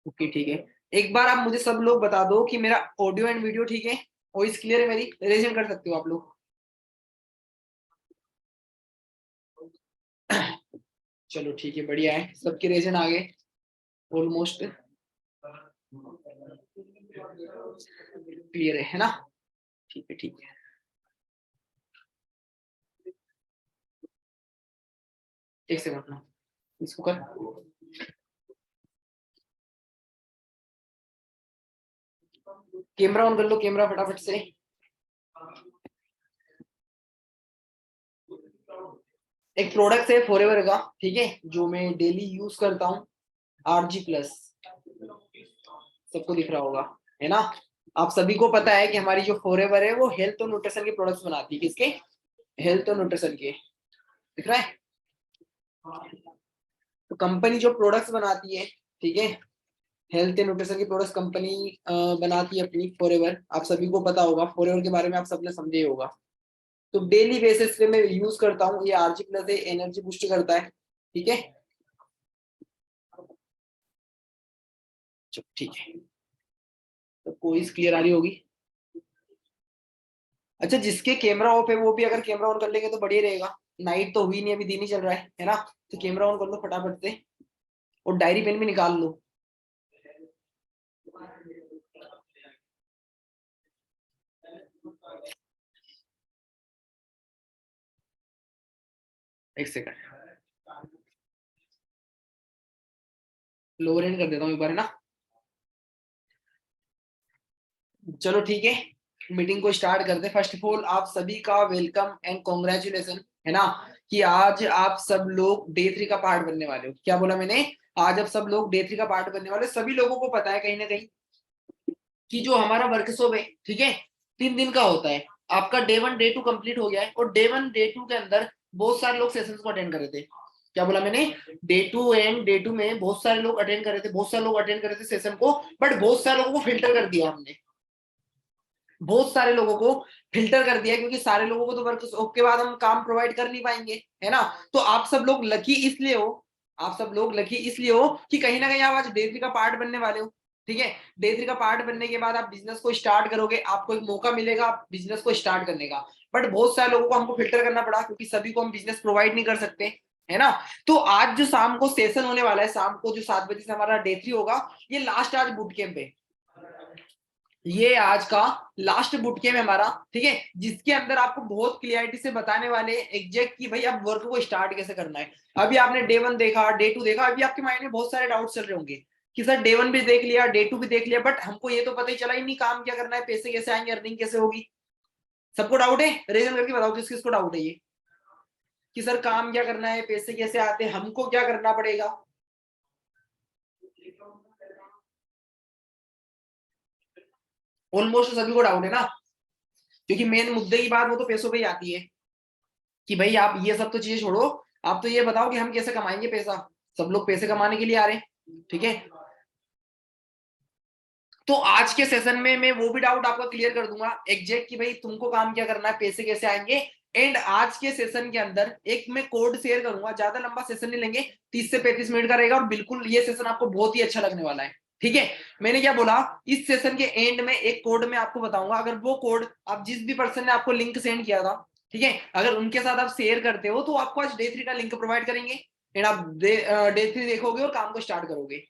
Okay ठीक है। एक बार आप मुझे सब लोग बता दो कि मेरा ऑडियो एंड वीडियो ठीक है, वॉइस क्लियर है मेरी, रेजन कर सकते हो आप लोग। चलो ठीक है, बढ़िया है, सबके रेजन आ गए ऑलमोस्ट, क्लियर है ना? ठीक है ठीक है। एक सेकंड ना, इसको कर, कैमरा ऑन कर लो, कैमरा फटाफट से। एक प्रोडक्ट है फॉरएवर का, ठीक है, जो मैं डेली यूज करता हूँ, RG+, सबको दिख रहा होगा, है ना? आप सभी को पता है कि हमारी जो फॉरएवर है वो हेल्थ और न्यूट्रिशन के प्रोडक्ट्स बनाती है, किसके? हेल्थ और न्यूट्रिशन के, दिख रहा है? तो कंपनी जो प्रोडक्ट्स बनाती है, ठीक है, हेल्थ एंड न्यूट्रिशन की प्रोडक्ट्स कंपनी बनाती है अपनी फॉरएवर, आप सभी को पता होगा, फॉरएवर के बारे में आप सबने समझे ही होगा। तो डेली बेसिस पे मैं यूज करता हूँ, ये RG+ है, एनर्जी बूस्ट करता है, ठीक है। चलो ठीक है, तो कोई क्लियर आ रही होगी। अच्छा, जिसके कैमरा ऑफ है वो भी अगर कैमरा ऑन कर लेंगे तो बढ़िया रहेगा, नाइट तो हुई नहीं, अभी दिन ही चल रहा है ना? तो कैमरा ऑन कर लो फटाफट से, और डायरी पेन भी निकाल लो। एक सेकंड, लोअर हैंड कर देता हूँ एक बार, है ना? चलो ठीक है, मीटिंग को स्टार्ट करते हैं। फर्स्ट ऑफ ऑल आप सभी का वेलकम एंड कॉन्ग्रेचुलेशन, है ना, कि आज आप सब लोग डे 3 का पार्ट बनने वाले हो। क्या बोला मैंने? आज आप सब लोग डे 3 का पार्ट बनने वाले हो। सभी लोगों को पता है कहीं ना कहीं कि जो हमारा वर्कशॉप है, ठीक है, 3 दिन का होता है। आपका डे 1 डे 2 कंप्लीट हो गया है, और डे 1 डे 2 के अंदर बहुत सारे लोग सेशंस को अटेंड कर रहे थे। क्या बोला मैंने? डे 2 में बहुत सारे लोग अटेंड कर रहे थे, बहुत सारे लोग अटेंड कर रहे थे सेशन को, बट बहुत सारे लोगों को फिल्टर कर दिया हमने, बहुत सारे लोगों को फिल्टर कर दिया, क्योंकि सारे लोगों को तो वर्कशॉप के बाद हम काम प्रोवाइड कर नहीं पाएंगे, है ना? तो आप सब लोग लकी इसलिए हो, आप सब लोग लकी इसलिए हो कि कहीं ना कहीं आप आज डे 3 का पार्ट बनने वाले हो, ठीक है। डे 3 का पार्ट बनने के बाद आप बिजनेस को स्टार्ट करोगे, आपको एक मौका मिलेगा बिजनेस को स्टार्ट करने का, बट बहुत सारे लोगों को हमको फिल्टर करना पड़ा, क्योंकि सभी को हम बिजनेस प्रोवाइड नहीं कर सकते, है ना? तो आज जो शाम को सेशन होने वाला है, शाम को जो 7 बजे से हमारा डे 3 होगा, ये लास्ट आज बूट कैंप है, ये आज का लास्ट बुट कैम्प है हमारा, ठीक है, जिसके अंदर आपको बहुत क्लियरिटी से बताने वाले एग्जैक्ट कि भाई आप वर्क को स्टार्ट कैसे करना है। अभी आपने डे 1 देखा, डे 2 देखा, अभी आपके माइंड में बहुत सारे डाउट चल रहे होंगे कि सर डे 1 भी देख लिया, डे 2 भी देख लिया, बट हमको ये तो पता ही चला ही नहीं काम क्या करना है, पैसे कैसे आएंगे, अर्निंग कैसे होगी। सबको डाउट है? रेजन करके बताओ किस किसको डाउट है ये, कि सर काम क्या करना है, पैसे कैसे आते हैं, हमको क्या करना पड़ेगा। ऑलमोस्ट सभी को डाउट है ना, क्योंकि मेन मुद्दे की बात वो तो पैसों पे ही आती है, कि भाई आप ये सब तो चीजें छोड़ो, आप तो ये बताओ कि हम कैसे कमाएंगे पैसा। सब लोग पैसे कमाने के लिए आ रहे हैं, ठीक है। तो आज के सेशन में मैं वो भी डाउट आपका क्लियर कर दूंगा एग्जैक्ट, कि भाई तुमको काम क्या करना है, पैसे कैसे आएंगे। एंड आज के सेशन के अंदर एक मैं कोड शेयर करूंगा, ज्यादा लंबा सेशन नहीं लेंगे, 30 से 35 मिनट का रहेगा, और बिल्कुल ये सेशन आपको बहुत ही अच्छा लगने वाला है, ठीक है। मैंने क्या बोला, इस सेशन के एंड में एक कोड मैं आपको बताऊंगा, अगर वो कोड आप जिस भी पर्सन ने आपको लिंक सेंड किया था, ठीक है, अगर उनके साथ आप शेयर करते हो तो आपको आज डे 3 का लिंक प्रोवाइड करेंगे, एंड आप डे 3 देखोगे और काम को स्टार्ट करोगे,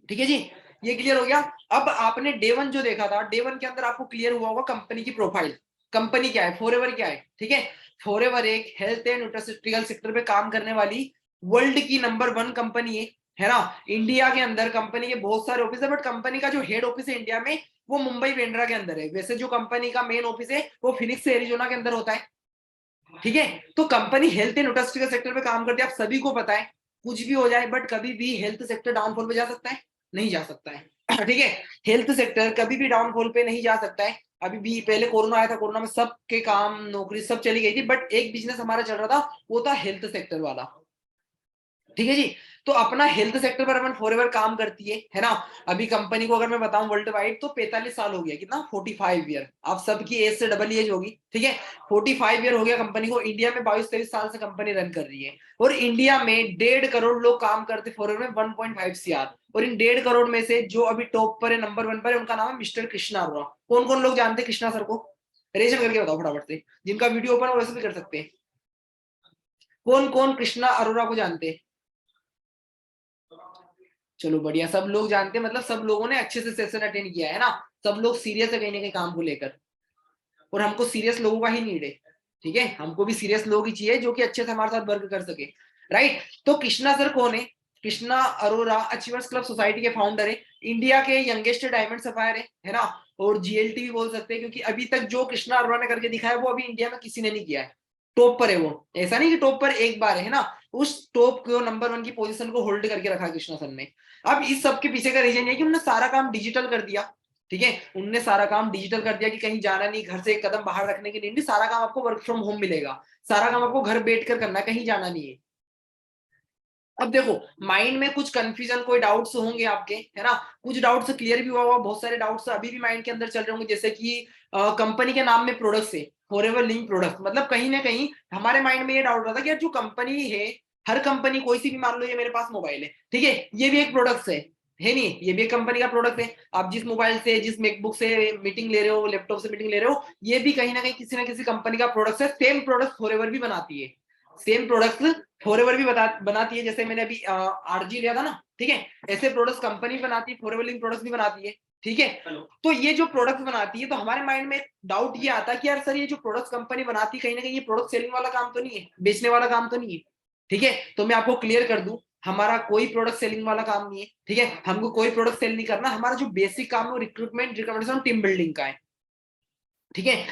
ठीक है जी। ये क्लियर हो गया। अब आपने डे 1 जो देखा था, डे 1 के अंदर आपको क्लियर हुआ होगा कंपनी की प्रोफाइल, कंपनी क्या है, फॉरएवर क्या है, ठीक है। फॉरएवर एक हेल्थ एंड न्यूट्रिशनल सेक्टर पे काम करने वाली वर्ल्ड की नंबर 1 कंपनी है ना। इंडिया के अंदर कंपनी के बहुत सारे ऑफिस है, बट कंपनी का जो हेड ऑफिस है इंडिया में, वो मुंबई बेंड्रा के अंदर है। वैसे जो कंपनी का मेन ऑफिस है वो फिनिक्स एरिजोना के अंदर होता है, ठीक है। तो company health and nutritional sector पे काम करती है, आप सभी को पता है, कुछ भी हो जाए बट कभी भी हेल्थ सेक्टर डाउनफॉल पे जा सकता है? नहीं जा सकता है, ठीक है। हेल्थ सेक्टर कभी भी डाउनफॉल पे नहीं जा सकता है। अभी भी पहले कोरोना आया था, कोरोना में सबके काम नौकरी सब चली गई थी, बट एक बिजनेस हमारा चल रहा था, वो था हेल्थ सेक्टर वाला, ठीक है जी। तो अपना हेल्थ सेक्टर पर अपन फॉरएवर काम करती है ना। अभी कंपनी को अगर मैं बताऊं वर्ल्ड वाइड तो 45 साल हो गया, कितना, 45 ईयर, आप सबकी एज से डबल एज होगी, ठीक है। 45 ईयर हो गया कंपनी को। इंडिया में 22-23 साल से कंपनी रन कर रही है, और इंडिया में 1.5 करोड़ लोग काम करते फॉरएवर में, 1.5 CR, और इन 1.5 करोड़ में से जो अभी टॉप पर है, नंबर 1 पर है, उनका नाम है मिस्टर कृष्णा अरोड़ा। कौन कौन लोग जानते हैं कृष्णा सर को? रेशन करके बताओ फटाफट से, जिनका वीडियो ओपन है वैसे भी कर सकते हैं। कौन कौन कृष्णा अरोड़ा को जानते हैं? चलो बढ़िया, सब लोग जानते हैं, मतलब सब लोगों ने अच्छे से सेशन अटेंड किया है ना, सब लोग सीरियस है कहीं ना कहीं काम को लेकर, और हमको सीरियस लोगों का ही नीड है। ठीक है, हमको भी सीरियस लोग ही चाहिए जो कि अच्छे से हमारे साथ वर्क कर सके। राइट, तो कृष्णा सर कौन है? Krishna Arora achievers club society के फाउंडर है, इंडिया के यंगेस्ट डायमंड सफायर है ना, और जीएलटी भी बोल सकते हैं, क्योंकि अभी तक जो कृष्णा अरोड़ा ने करके दिखाया वो अभी इंडिया में किसी ने नहीं किया है। टॉप पर है वो, ऐसा नहीं कि टॉप पर एक बार है ना, उस टॉप को नंबर 1 की पोजीशन को होल्ड करके रखा कृष्णा सर ने। अब इस सब के पीछे का रीजन ये कि उन्होंने सारा काम डिजिटल कर दिया। ठीक है, उनने सारा काम डिजिटल कर दिया कि कहीं जाना नहीं, घर से एक कदम बाहर रखने की नहीं, सारा काम आपको वर्क फ्रॉम होम मिलेगा, सारा काम आपको घर बैठ कर करना है, कहीं जाना नहीं है। अब देखो, माइंड में कुछ कंफ्यूजन, कोई डाउट्स होंगे आपके, है ना, कुछ डाउट्स क्लियर भी हुआ होगा, बहुत सारे डाउट्स अभी भी माइंड के अंदर चल रहे होंगे, जैसे कि कंपनी के नाम में प्रोडक्ट्स है, फॉरएवर लिंक प्रोडक्ट, मतलब कहीं ना कहीं हमारे माइंड में ये डाउट रहा था कि यार जो कंपनी है, हर कंपनी कोई सी भी, मान लो ये मेरे पास मोबाइल है, ठीक है, ये भी एक प्रोडक्ट है नहीं, ये भी एक कंपनी का प्रोडक्ट है। आप जिस मोबाइल से, जिस मैकबुक से मीटिंग ले रहे हो, लैपटॉप से मीटिंग ले रहे हो, ये भी कहीं ना किसी कंपनी का प्रोडक्ट है। सेम प्रोडक्ट फॉरएवर भी बनाती है, सेम प्रोडक्ट फॉरएवर भी बनाती है, जैसे मैंने अभी आरजी लिया था ना, ठीक है, ऐसे प्रोडक्ट्स कंपनी बनाती है, फॉरएवर लिंक प्रोडक्ट्स भी बनाती है। ठीक है, तो ये जो प्रोडक्ट बनाती है, तो हमारे माइंड में डाउट ये आता है कि यार सर, ये जो प्रोडक्ट कंपनी बनाती है, कहीं ना कहीं ये प्रोडक्ट सेलिंग वाला काम तो नहीं है, बेचने वाला काम तो नहीं है। ठीक है, तो मैं आपको क्लियर कर दूं, हमारा कोई प्रोडक्ट सेलिंग वाला काम नहीं है। ठीक है, हमको कोई प्रोडक्ट सेल नहीं करना, हमारा जो बेसिक काम है वो रिक्रूटमेंट, रिकमेंडेशन, टीम बिल्डिंग का है। ठीक है,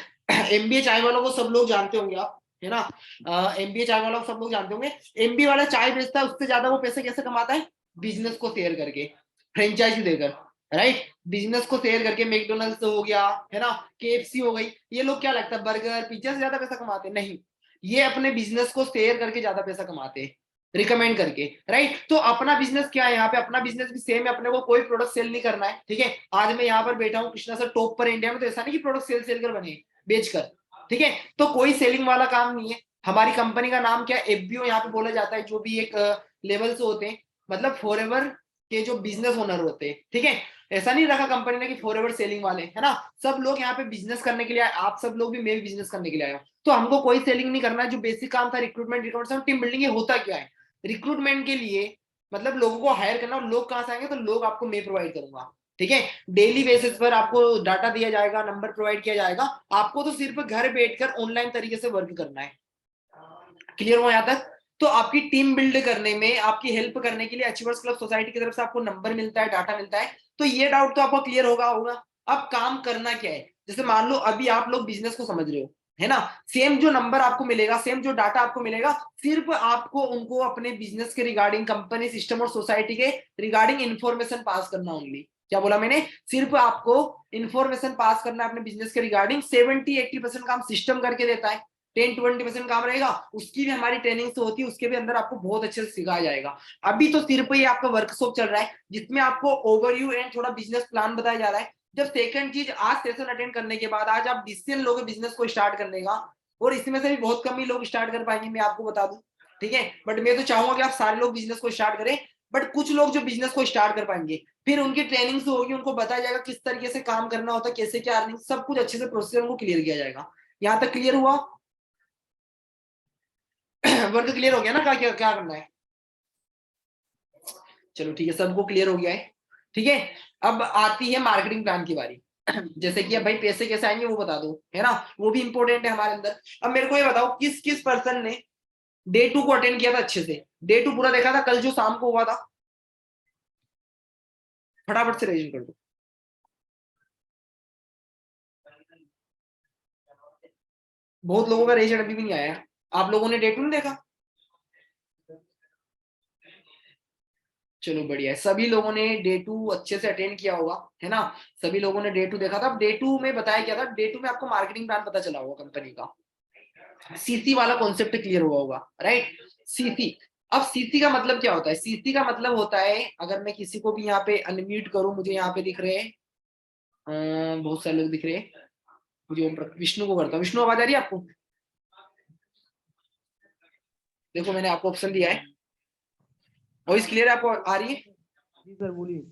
एमबीए चाय वालों को सब लोग जानते होंगे आप, है ना, एमबीए चाय वालों को सब लोग जानते होंगे। एमबीए वाला चाय बेचता है, उससे ज्यादा वो पैसे कैसे कमाता है? बिजनेस को शेयर करके, फ्रेंचाइजी देकर। राइट, बिजनेस को शेयर करके, मैकडोनल्ड्स हो गया, है ना, केएफसी हो गई, ये लोग क्या लगता है बर्गर पिज्जा से ज्यादा पैसा कमाते हैं? नहीं, ये अपने बिजनेस को शेयर करके ज्यादा पैसा कमाते हैं, रिकमेंड करके। राइट, तो अपना बिजनेस क्या है यहाँ पे? अपना बिजनेस भी सेम है, अपने को कोई प्रोडक्ट सेल नहीं करना है। ठीक है, आज मैं यहाँ पर बैठा हूँ, कृष्णा सर टॉप पर इंडिया में, तो ऐसा नहीं कि प्रोडक्ट सेल सेल कर बने, बेचकर। ठीक है, तो कोई सेलिंग वाला काम नहीं है। हमारी कंपनी का नाम क्या है? एफबीओ यहाँ पे बोला जाता है, जो भी एक लेवल से होते हैं, मतलब फॉरएवर के जो बिजनेस ओनर होते हैं। ठीक है, ऐसा नहीं रखा कंपनी ने कि फॉरएवर सेलिंग वाले, है ना, सब लोग यहाँ पे बिजनेस करने के लिए आए, आप सब लोग भी, मैं भी बिजनेस करने के लिए आया हूँ। तो हमको कोई सेलिंग नहीं करना है, जो बेसिक काम था रिक्रूटमेंट, रिक्रूटमेंट, टीम बिल्डिंग, ये होता क्या है? रिक्रूटमेंट के लिए मतलब लोगों को हायर करना, और लोग कहाँ से आएंगे? तो लोग आपको मैं प्रोवाइड करूंगा। ठीक है, डेली बेसिस पर आपको डाटा दिया जाएगा, नंबर प्रोवाइड किया जाएगा, आपको तो सिर्फ घर बैठकर ऑनलाइन तरीके से वर्क करना है। क्लियर हो यहाँ तक? तो आपकी टीम बिल्ड करने में, आपकी हेल्प करने के लिए अचीवर्स क्लब सोसाइटी की तरफ से आपको नंबर मिलता है, डाटा मिलता है। तो ये डाउट तो आपको क्लियर होगा। अब काम करना क्या है? जैसे मान लो अभी आप लोग बिजनेस को समझ रहे हो, है ना, सेम जो नंबर आपको मिलेगा, सेम जो डाटा आपको मिलेगा, सिर्फ आपको उनको अपने बिजनेस के रिगार्डिंग, कंपनी, सिस्टम और सोसाइटी के रिगार्डिंग इंफॉर्मेशन पास करना ओनली। क्या बोला मैंने? सिर्फ आपको इंफॉर्मेशन पास करना है अपने बिजनेस के रिगार्डिंग। 70-80% काम सिस्टम करके देता है, 10-20% काम रहेगा, उसकी भी हमारी ट्रेनिंग से होती है, उसके भी अंदर आपको बहुत अच्छे से सिखाया जाएगा। अभी तो सिर्फ ये आपका वर्कशॉप चल रहा है, जिसमें आपको ओवरव्यू एंड थोड़ा बिजनेस प्लान बताया जा रहा है। जब सेकंड चीज, आज सेशन अटेंड करने के बाद आज आप डिसीजन लोगे बिजनेस को स्टार्ट करने का, और इसमें से भी बहुत कम ही लोग स्टार्ट कर पाएंगे, मैं आपको बता दूं। ठीक है, बट मैं तो चाहूंगा कि आप सारे लोग बिजनेस को स्टार्ट करें, बट कुछ लोग जो बिजनेस को स्टार्ट कर पाएंगे, फिर उनकी ट्रेनिंग से होगी, उनको बताया जाएगा किस तरीके से काम करना होता है, कैसे क्या अर्निंग, सब कुछ अच्छे से प्रोसेस उनको क्लियर किया जाएगा। यहाँ तक क्लियर हुआ? वर्क क्लियर हो गया ना, क्या क्या करना है? चलो ठीक है, सबको क्लियर हो गया है। ठीक है, अब आती है मार्केटिंग प्लान की बारी। जैसे कि अब भाई पैसे कैसे आएंगे वो बता दो, है ना, वो भी इंपॉर्टेंट है हमारे अंदर। अब मेरे को ये बताओ, किस किस पर्सन ने डे 2 को अटेंड किया था अच्छे से? डे 2 पूरा देखा था, कल जो शाम को हुआ था? फटाफट से रेजिस्टर कर दो। बहुत लोगों का रेजिस्टर अभी भी नहीं आया। आप लोगों ने डे 2 नहीं देखा? चलो बढ़िया है, सभी लोगों ने डे 2 अच्छे से अटेंड किया होगा, है ना, सभी लोगों ने डे 2 देखा था। अब डे 2 में बताया क्या था? डे 2 में आपको मार्केटिंग प्लान पता चला होगा कंपनी का, सीसी वाला कॉन्सेप्ट क्लियर हुआ होगा। Right, CC. अब सीसी का मतलब क्या होता है? सीसी का मतलब होता है, अगर मैं किसी को भी यहाँ पे अनम्यूट करूं, मुझे यहाँ पे दिख रहे हैं बहुत सारे लोग दिख रहे हैं, मुझे विष्णु को करता हूँ। विष्णु, आवाज आ रही है आपको? देखो मैंने आपको ऑप्शन दिया है, वॉइस क्लियर आपको आ रही है? जी सर बोलिए।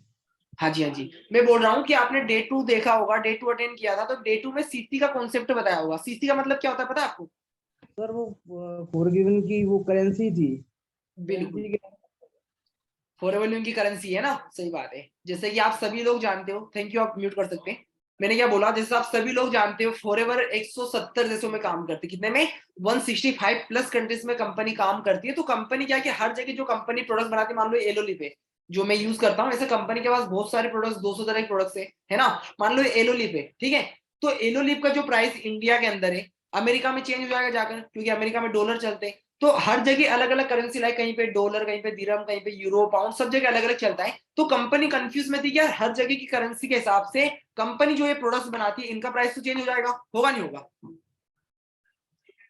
हाँ जी हाँ जी, मैं बोल रहा हूँ कि आपने डे 2 देखा होगा, डे 2 अटेंड किया था, तो डे 2 में सीसी का कॉन्सेप्ट बताया होगा। सीसी का मतलब क्या होता है पता है आपको? सर वो फॉरगिवन की वो करेंसी थी, बिल्कुल, करेंसी के। फॉरएवर की करेंसी है ना, सही बात है। जैसे कि आप सभी लोग जानते हो, थैंक यू, आप म्यूट कर सकते हैं। मैंने क्या बोला, जैसे आप सभी लोग जानते हो फॉरएवर 170 देशों में काम करती है। कितने में? 165 प्लस कंट्रीज में कंपनी काम करती है। तो कंपनी क्या है कि हर जगह जो कंपनी प्रोडक्ट बनाती है, मान लो एलोली पे जो मैं यूज करता हूँ, ऐसे कंपनी के पास बहुत सारे प्रोडक्ट्स, 200 तरह के प्रोडक्ट्स है ना। मान लो एलोली पे, ठीक है, तो एलोली का जो प्राइस इंडिया के अंदर है, अमेरिका में चेंज हो जाएगा जाकर, क्योंकि अमेरिका में डॉलर चलते हैं। तो हर जगह अलग अलग करेंसी, लाइक कहीं पे डॉलर, कहीं पे दिरहम, कहीं पे यूरो, पाउंड, सब जगह अलग अलग चलता है। तो कंपनी कंफ्यूज में थी कि यार हर जगह की करेंसी के हिसाब से कंपनी जो ये प्रोडक्ट्स बनाती है, इनका प्राइस तो चेंज हो जाएगा, होगा नहीं होगा?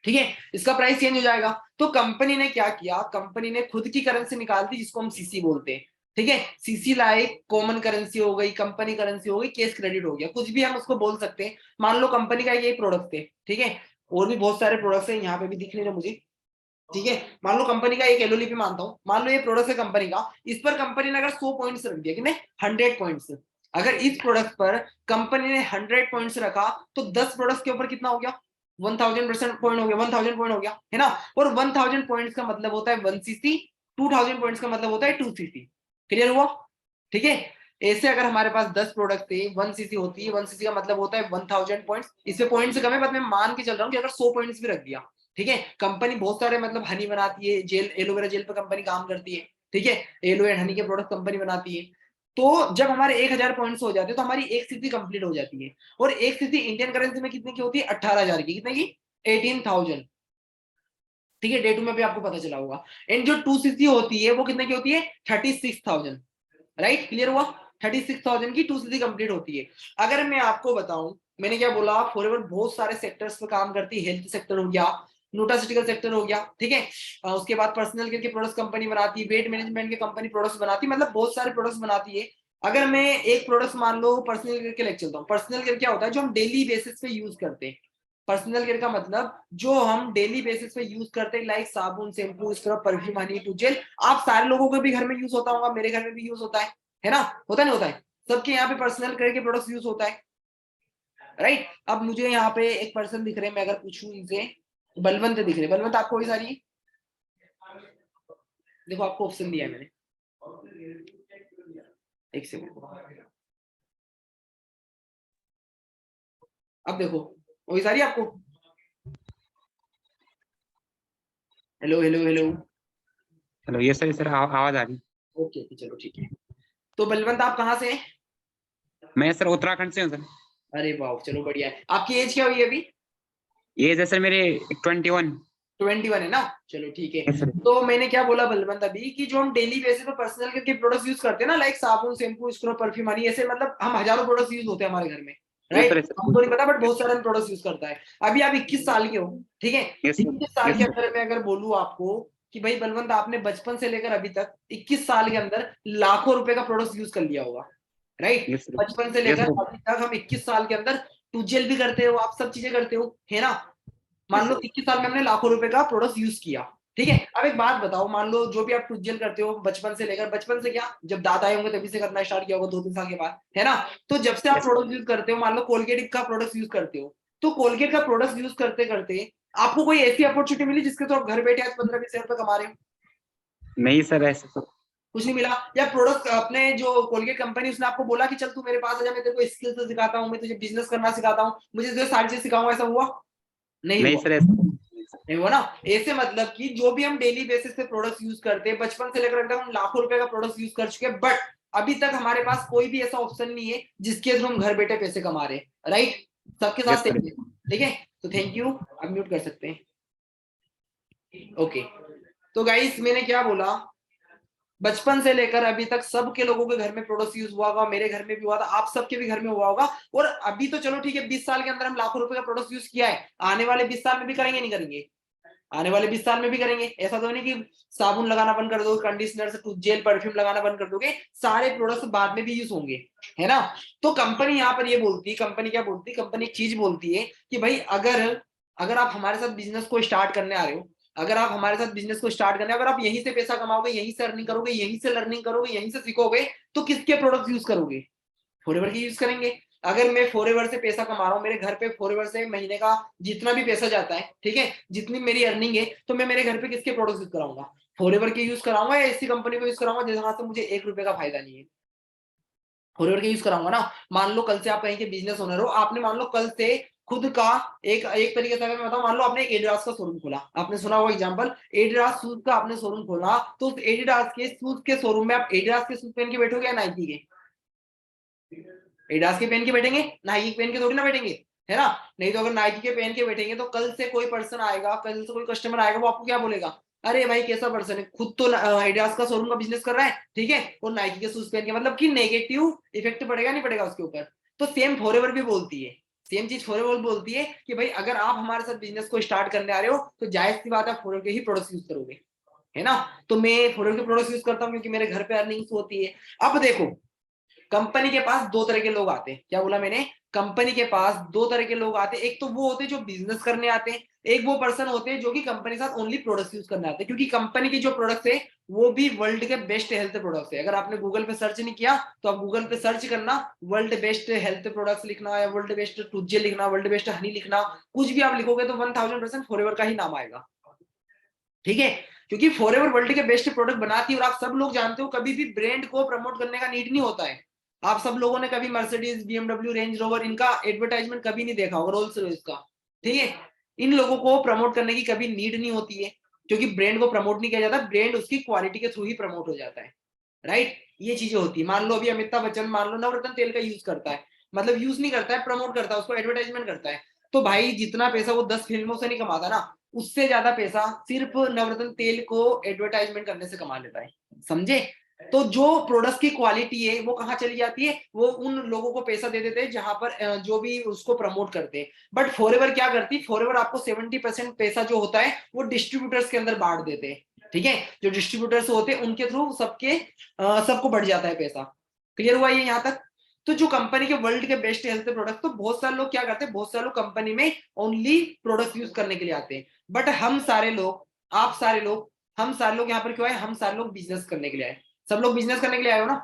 ठीक है, इसका प्राइस चेंज हो जाएगा। तो कंपनी ने क्या किया, कंपनी ने खुद की करेंसी निकाल दी, जिसको हम सीसी बोलते हैं। ठीक है, सीसी लाइक कॉमन करेंसी हो गई, कंपनी करेंसी हो गई, केस क्रेडिट हो गया, कुछ भी हम उसको बोल सकते हैं। मान लो कंपनी का ये प्रोडक्ट है, ठीक है, और भी बहुत सारे प्रोडक्ट्स हैं, यहाँ पे भी दिख रहे हैं मुझे। ठीक है, मान लो कंपनी का एक एलओलीपी मानता हूं, मान लो ये प्रोडक्ट है कंपनी का, इस पर कंपनी ने अगर 100 पॉइंट्स रख दिया, कितने? 100 पॉइंट्स। अगर इस प्रोडक्ट पर कंपनी ने 100 पॉइंट्स रखा, तो 10 प्रोडक्ट्स के ऊपर कितना हो गया? 1000% पॉइंट हो गया, 1000 पॉइंट हो गया, है ना। और 1000 पॉइंट्स का मतलब होता है 1 सीसी, 2000 पॉइंट्स का मतलब होता है 2 सीसी। क्लियर हुआ? ठीक है, ऐसे अगर हमारे पास 10 प्रोडक्ट थे, 1 सीसी होती है, 1 सीसी का मतलब होता है 1000 पॉइंट्स। इससे पॉइंट से कम है, बट मैं मान के चल रहा हूँ कि अगर 100 पॉइंट्स भी रख दिया, ठीक है, कंपनी बहुत सारे मतलब हनी बनाती है, जेल, एलोवेरा जेल पर कंपनी काम करती है, ठीक है, एलो एंड हनी के प्रोडक्ट कंपनी बनाती है। तो जब हमारे 1000 पॉइंट्स हो जाते हैं, तो हमारी एक सीसी कंप्लीट हो जाती है। और एक सीसी इंडियन करेंसी में कितने की होती है? 18,000 की। कितने की? 18,000। ठीक है, डे 2 में भी आपको पता चला होगा। एंड जो 2 सीसी होती है वो कितने की होती है? 36,000। राइट, क्लियर हुआ? 36,000 की 2 सीसी कंप्लीट होती है। अगर मैं आपको बताऊं, मैंने क्या बोला, फॉरएवर बहुत सारे सेक्टर्स पे काम करती है। हेल्थ सेक्टर हो गया, न्यूट्रासिटिकल सेक्टर हो गया, ठीक है, उसके बाद पर्सनल केयर के प्रोडक्ट्स कंपनी बनाती है, वेट मैनेजमेंट के कंपनी प्रोडक्ट्स बनाती है, मतलब बहुत सारे प्रोडक्ट्स बनाती है। अगर मैं एक प्रोडक्ट्स मान लो पर्सनल केयर के लेके चलता हूँ, पर्सनल केयर क्या होता है? जो हम डेली बेसिस पे यूज करते हैं। पर्सनल केयर का मतलब जो हम डेली बेसिस पे यूज करते हैं, लाइक साबुन, shampoo, scrub, perfume, honey, to gel. आप सारे लोगों के भी घर में यूज होता होगा, मेरे घर में भी यूज होता है ना, होता नहीं होता है? सबके यहाँ पे पर्सनल केयर के प्रोडक्ट्स यूज होता है, राइट। अब मुझे यहाँ पे एक पर्सन दिख रहे हैं, मैं अगर पूछूं इनसे, बलवंत दिख रहे, बलवंत आपको वही सारी, देखो आपको ऑप्शन दिया है मैंने, एक सेकंड, अब देखो वही सारी आपको। Hello hello hello. हेलो, ये सर आवाज आ रही। ओके ओके, चलो ठीक है। तो बलवंत आप कहाँ से हैं? मैं सर उत्तराखंड से हूँ सर। अरे वाह, चलो बढ़िया है। आपकी एज क्या हुई है अभी? ये है सर मेरे 21। 21 है ना, चलो ठीक है। Yes sir. तो मैंने क्या बोला बलवंत अभी, कि जो हम डेली बेसिस पे पर्सनल केयर के प्रोडक्ट्स यूज करते हैं ना, लाइक साबुन, शैम्पू, स्क्रब, परफ्यूम, हनी, ऐसे मतलब हम हजारों प्रोडक्ट्स यूज होते हैं हमारे घर में, यस राइट। सर। हमको नहीं पता, बट बहुत सारे प्रोडक्ट्स यूज करता है। अभी आप 21 साल के हो, ठीक है। Yes sir. 21 साल यस के सर। अंदर मैं अगर बोलूँ आपको कि भाई बलवंत, आपने बचपन से लेकर अभी तक 21 साल के अंदर लाखों रुपए का प्रोडक्ट यूज कर लिया होगा, राइट। Yes sir. बचपन से यस लेकर सर। अभी तक हम 21 साल के अंदर टूजेल भी करते हो, आप सब चीजें करते हो, है ना। मान यस लो सर। 21 साल में हमने लाखों रुपए का प्रोडक्ट यूज किया, ठीक है। अब एक बात बताओ, मान लो जो भी आप टूजेल करते हो बचपन से लेकर, बचपन से क्या, जब दांत आए होंगे तभी से करना स्टार्ट किया होगा, 2-3 साल के बाद, है ना। तो जब से आप यस प्रोडक्ट यूज करते हो, मान लो कोलगेट का प्रोडक्ट यूज करते हो, तो कोलगेट का प्रोडक्ट यूज करते करते आपको कोई ऐसी अपॉर्चुनिटी मिली जिसके तो आप घर बैठे आज 15-20 हजार रुपए कमा रहे हो? नहीं सर, ऐसा तो कुछ नहीं मिला? या प्रोडक्ट अपने जो कोलगेट कंपनी, उसने आपको बोला कि चल तू मेरे पास आ जा, मैं तेरे को स्किल से सिखाता हूँ, मैं तुझे बिजनेस करना सिखाता हूँ, मुझे तुझे सारी चीज सिखाऊंगा, ऐसा हुआ? नहीं नहीं हुआ। सर, ऐसा नहीं सर। नहीं हुआ ना। ऐसे मतलब कि जो भी हम डेली बेसिस पे प्रोडक्ट्स यूज करते हैं, बचपन से लेकर एकदम हम लाखों रुपए का प्रोडक्ट्स यूज कर चुके हैं, बट अभी तक हमारे पास कोई भी ऐसा ऑप्शन नहीं है जिसके थ्रू हम घर बैठे पैसे कमा रहे हैं, राइट। सबके साथ यस सर। सेम है, ठीक है। तो थैंक यू, आप म्यूट कर सकते हैं। ओके, तो गाइस मैंने क्या बोला, बचपन से लेकर अभी तक सबके लोगों के घर में प्रोडक्ट यूज हुआ होगा, मेरे घर में भी हुआ था, आप सबके भी घर में हुआ होगा। और अभी तो चलो ठीक है, 20 साल के अंदर हम लाखों रुपए का प्रोडक्ट यूज किया है, आने वाले 20 साल में भी करेंगे नहीं करेंगे? आने वाले 20 साल में भी करेंगे। ऐसा तो नहीं कि साबुन लगाना बंद कर दो, कंडीशनर से टूथ जेल, परफ्यूम लगाना बंद कर दोगे, सारे प्रोडक्ट्स बाद में भी यूज होंगे, है ना। तो कंपनी यहाँ पर ये बोलती है, कंपनी क्या बोलती है, कंपनी एक चीज बोलती है कि भाई अगर अगर आप हमारे साथ बिजनेस को स्टार्ट करने आ रहे हो, अगर आप हमारे साथ बिजनेस को स्टार्ट करना है, अगर आप यहीं से पैसा कमाओगे, यहीं से अर्निंग करोगे, यहीं से लर्निंग करोगे, यहीं से सीखोगे, तो किसके प्रोडक्ट यूज करोगे? फॉरएवर की यूज करेंगे। अगर मैं फॉरएवर से पैसा कमा रहा हूँ, मेरे घर पे फॉरएवर से महीने का जितना भी पैसा जाता है, ठीक है, जितनी मेरी अर्निंग है, तो मैं मेरे घर पे किसके प्रोडक्ट यूज कराऊंगा? फॉरएवर के यूज कराऊंगा या ऐसी कंपनी को यूज कराऊंगा जहां से मुझे 1 रुपए का फायदा नहीं है? फॉरएवर के यूज कराऊंगा ना। मान लो कल से आप कहीं के बिजनेस ओनर हो, आपने मान लो कल से खुद का एक तरीके से अगर मैं बताऊं, मान लो आपने एडिडास का शोरूम खोला, आपने सुना होगा एग्जांपल, एडिडास शूज का आपने शोरूम खोला, तो उस एडिडास के शूज के शोरूम में आप एडिडास के शूज पहन के बैठोगे या नाइकी के? एडिडास के पहन के बैठेंगे, नाइकी के पहन के थोड़ी ना बैठेंगे, है ना? नहीं तो अगर नाइकी के पहन के बैठेंगे तो कल से कोई पर्सन आएगा, कल से कोई कस्टमर आएगा, वो आपको क्या बोलेगा? अरे भाई कैसा पर्सन है, खुद तो एडिडास का शोरूम का बिजनेस कर रहा है, ठीक है, और नाइकी के शूज पहन के, मतलब कि नेगेटिव इफेक्ट पड़ेगा नहीं पड़ेगा उसके ऊपर? तो सेम फॉरएवर भी बोलती है, सेम चीज फॉरएवर बोलती है कि भाई अगर आप हमारे साथ बिजनेस को स्टार्ट करने आ रहे हो तो जायज सी बात है फॉरएवर के ही प्रोडक्ट्स यूज करोगे, है ना? तो मैं फॉरएवर के प्रोडक्ट्स यूज करता हूँ क्योंकि मेरे घर पे अर्निंग्स होती है। अब देखो, कंपनी के पास दो तरह के लोग आते हैं, क्या बोला मैंने? कंपनी के पास दो तरह के लोग आते हैं, एक तो वो होते हैं जो बिजनेस करने आते हैं, एक वो पर्सन होते हैं जो कि कंपनी के साथ ओनली प्रोडक्ट्स यूज करने आते हैं, क्योंकि कंपनी की जो प्रोडक्ट्स है वो भी वर्ल्ड के बेस्ट हेल्थ प्रोडक्ट्स है। अगर आपने गूगल पे सर्च नहीं किया तो आप गूगल पे सर्च करना, वर्ल्ड बेस्ट हेल्थ प्रोडक्ट्स लिखना या वर्ल्ड बेस्ट टूथजेल लिखना, वर्ल्ड बेस्ट हनी लिखना, कुछ भी आप लिखोगे तो 1000% फॉरएवर का ही नाम आएगा, ठीक है? क्योंकि फॉरएवर वर्ल्ड के बेस्ट प्रोडक्ट बनाती है। और आप सब लोग जानते हो कभी भी ब्रांड को प्रमोट करने का नीड नहीं होता है। आप सब लोगों ने कभी मर्सिडीज, बीएमडब्ल्यू, रेंज रोवर इनका एडवर्टाइजमेंट कभी नहीं देखा होगा, रोल्स रॉयस का, ठीक है? इन लोगों को प्रमोट करने की कभी नीड नहीं होती है, क्योंकि ब्रांड को प्रमोट नहीं किया जाता, ब्रांड उसकी क्वालिटी के थ्रू ही प्रमोट हो जाता है, राइट? ये चीजें होती है। मान लो अभी अमिताभ बच्चन मान लो नवरत्न तेल का यूज करता है, मतलब यूज नहीं करता है, प्रमोट करता है, उसको एडवर्टाइजमेंट करता है, तो भाई जितना पैसा वो 10 फिल्मों से नहीं कमाता ना, उससे ज्यादा पैसा सिर्फ नवरत्न तेल को एडवर्टाइजमेंट करने से कमा लेता है, समझे? तो जो प्रोडक्ट की क्वालिटी है वो कहाँ चली जाती है? वो उन लोगों को पैसा दे देते हैं जहां पर जो भी उसको प्रमोट करते हैं। बट फॉरएवर क्या करती है? फॉरएवर आपको 70% पैसा जो होता है वो डिस्ट्रीब्यूटर्स के अंदर बांट देते हैं, ठीक है? जो डिस्ट्रीब्यूटर्स होते हैं उनके थ्रू सबको बढ़ जाता है पैसा। क्लियर हुआ ये यहाँ तक? तो जो कंपनी के वर्ल्ड के बेस्ट हेल्थ प्रोडक्ट, तो बहुत सारे लोग क्या करते हैं, बहुत सारे लोग कंपनी में ओनली प्रोडक्ट यूज करने के लिए आते हैं। बट हम सारे लोग, आप सारे लोग, हम सारे लोग यहाँ पर क्यों आए? हम सारे लोग बिजनेस करने के लिए आए। सब लोग बिजनेस करने के लिए आए हो ना,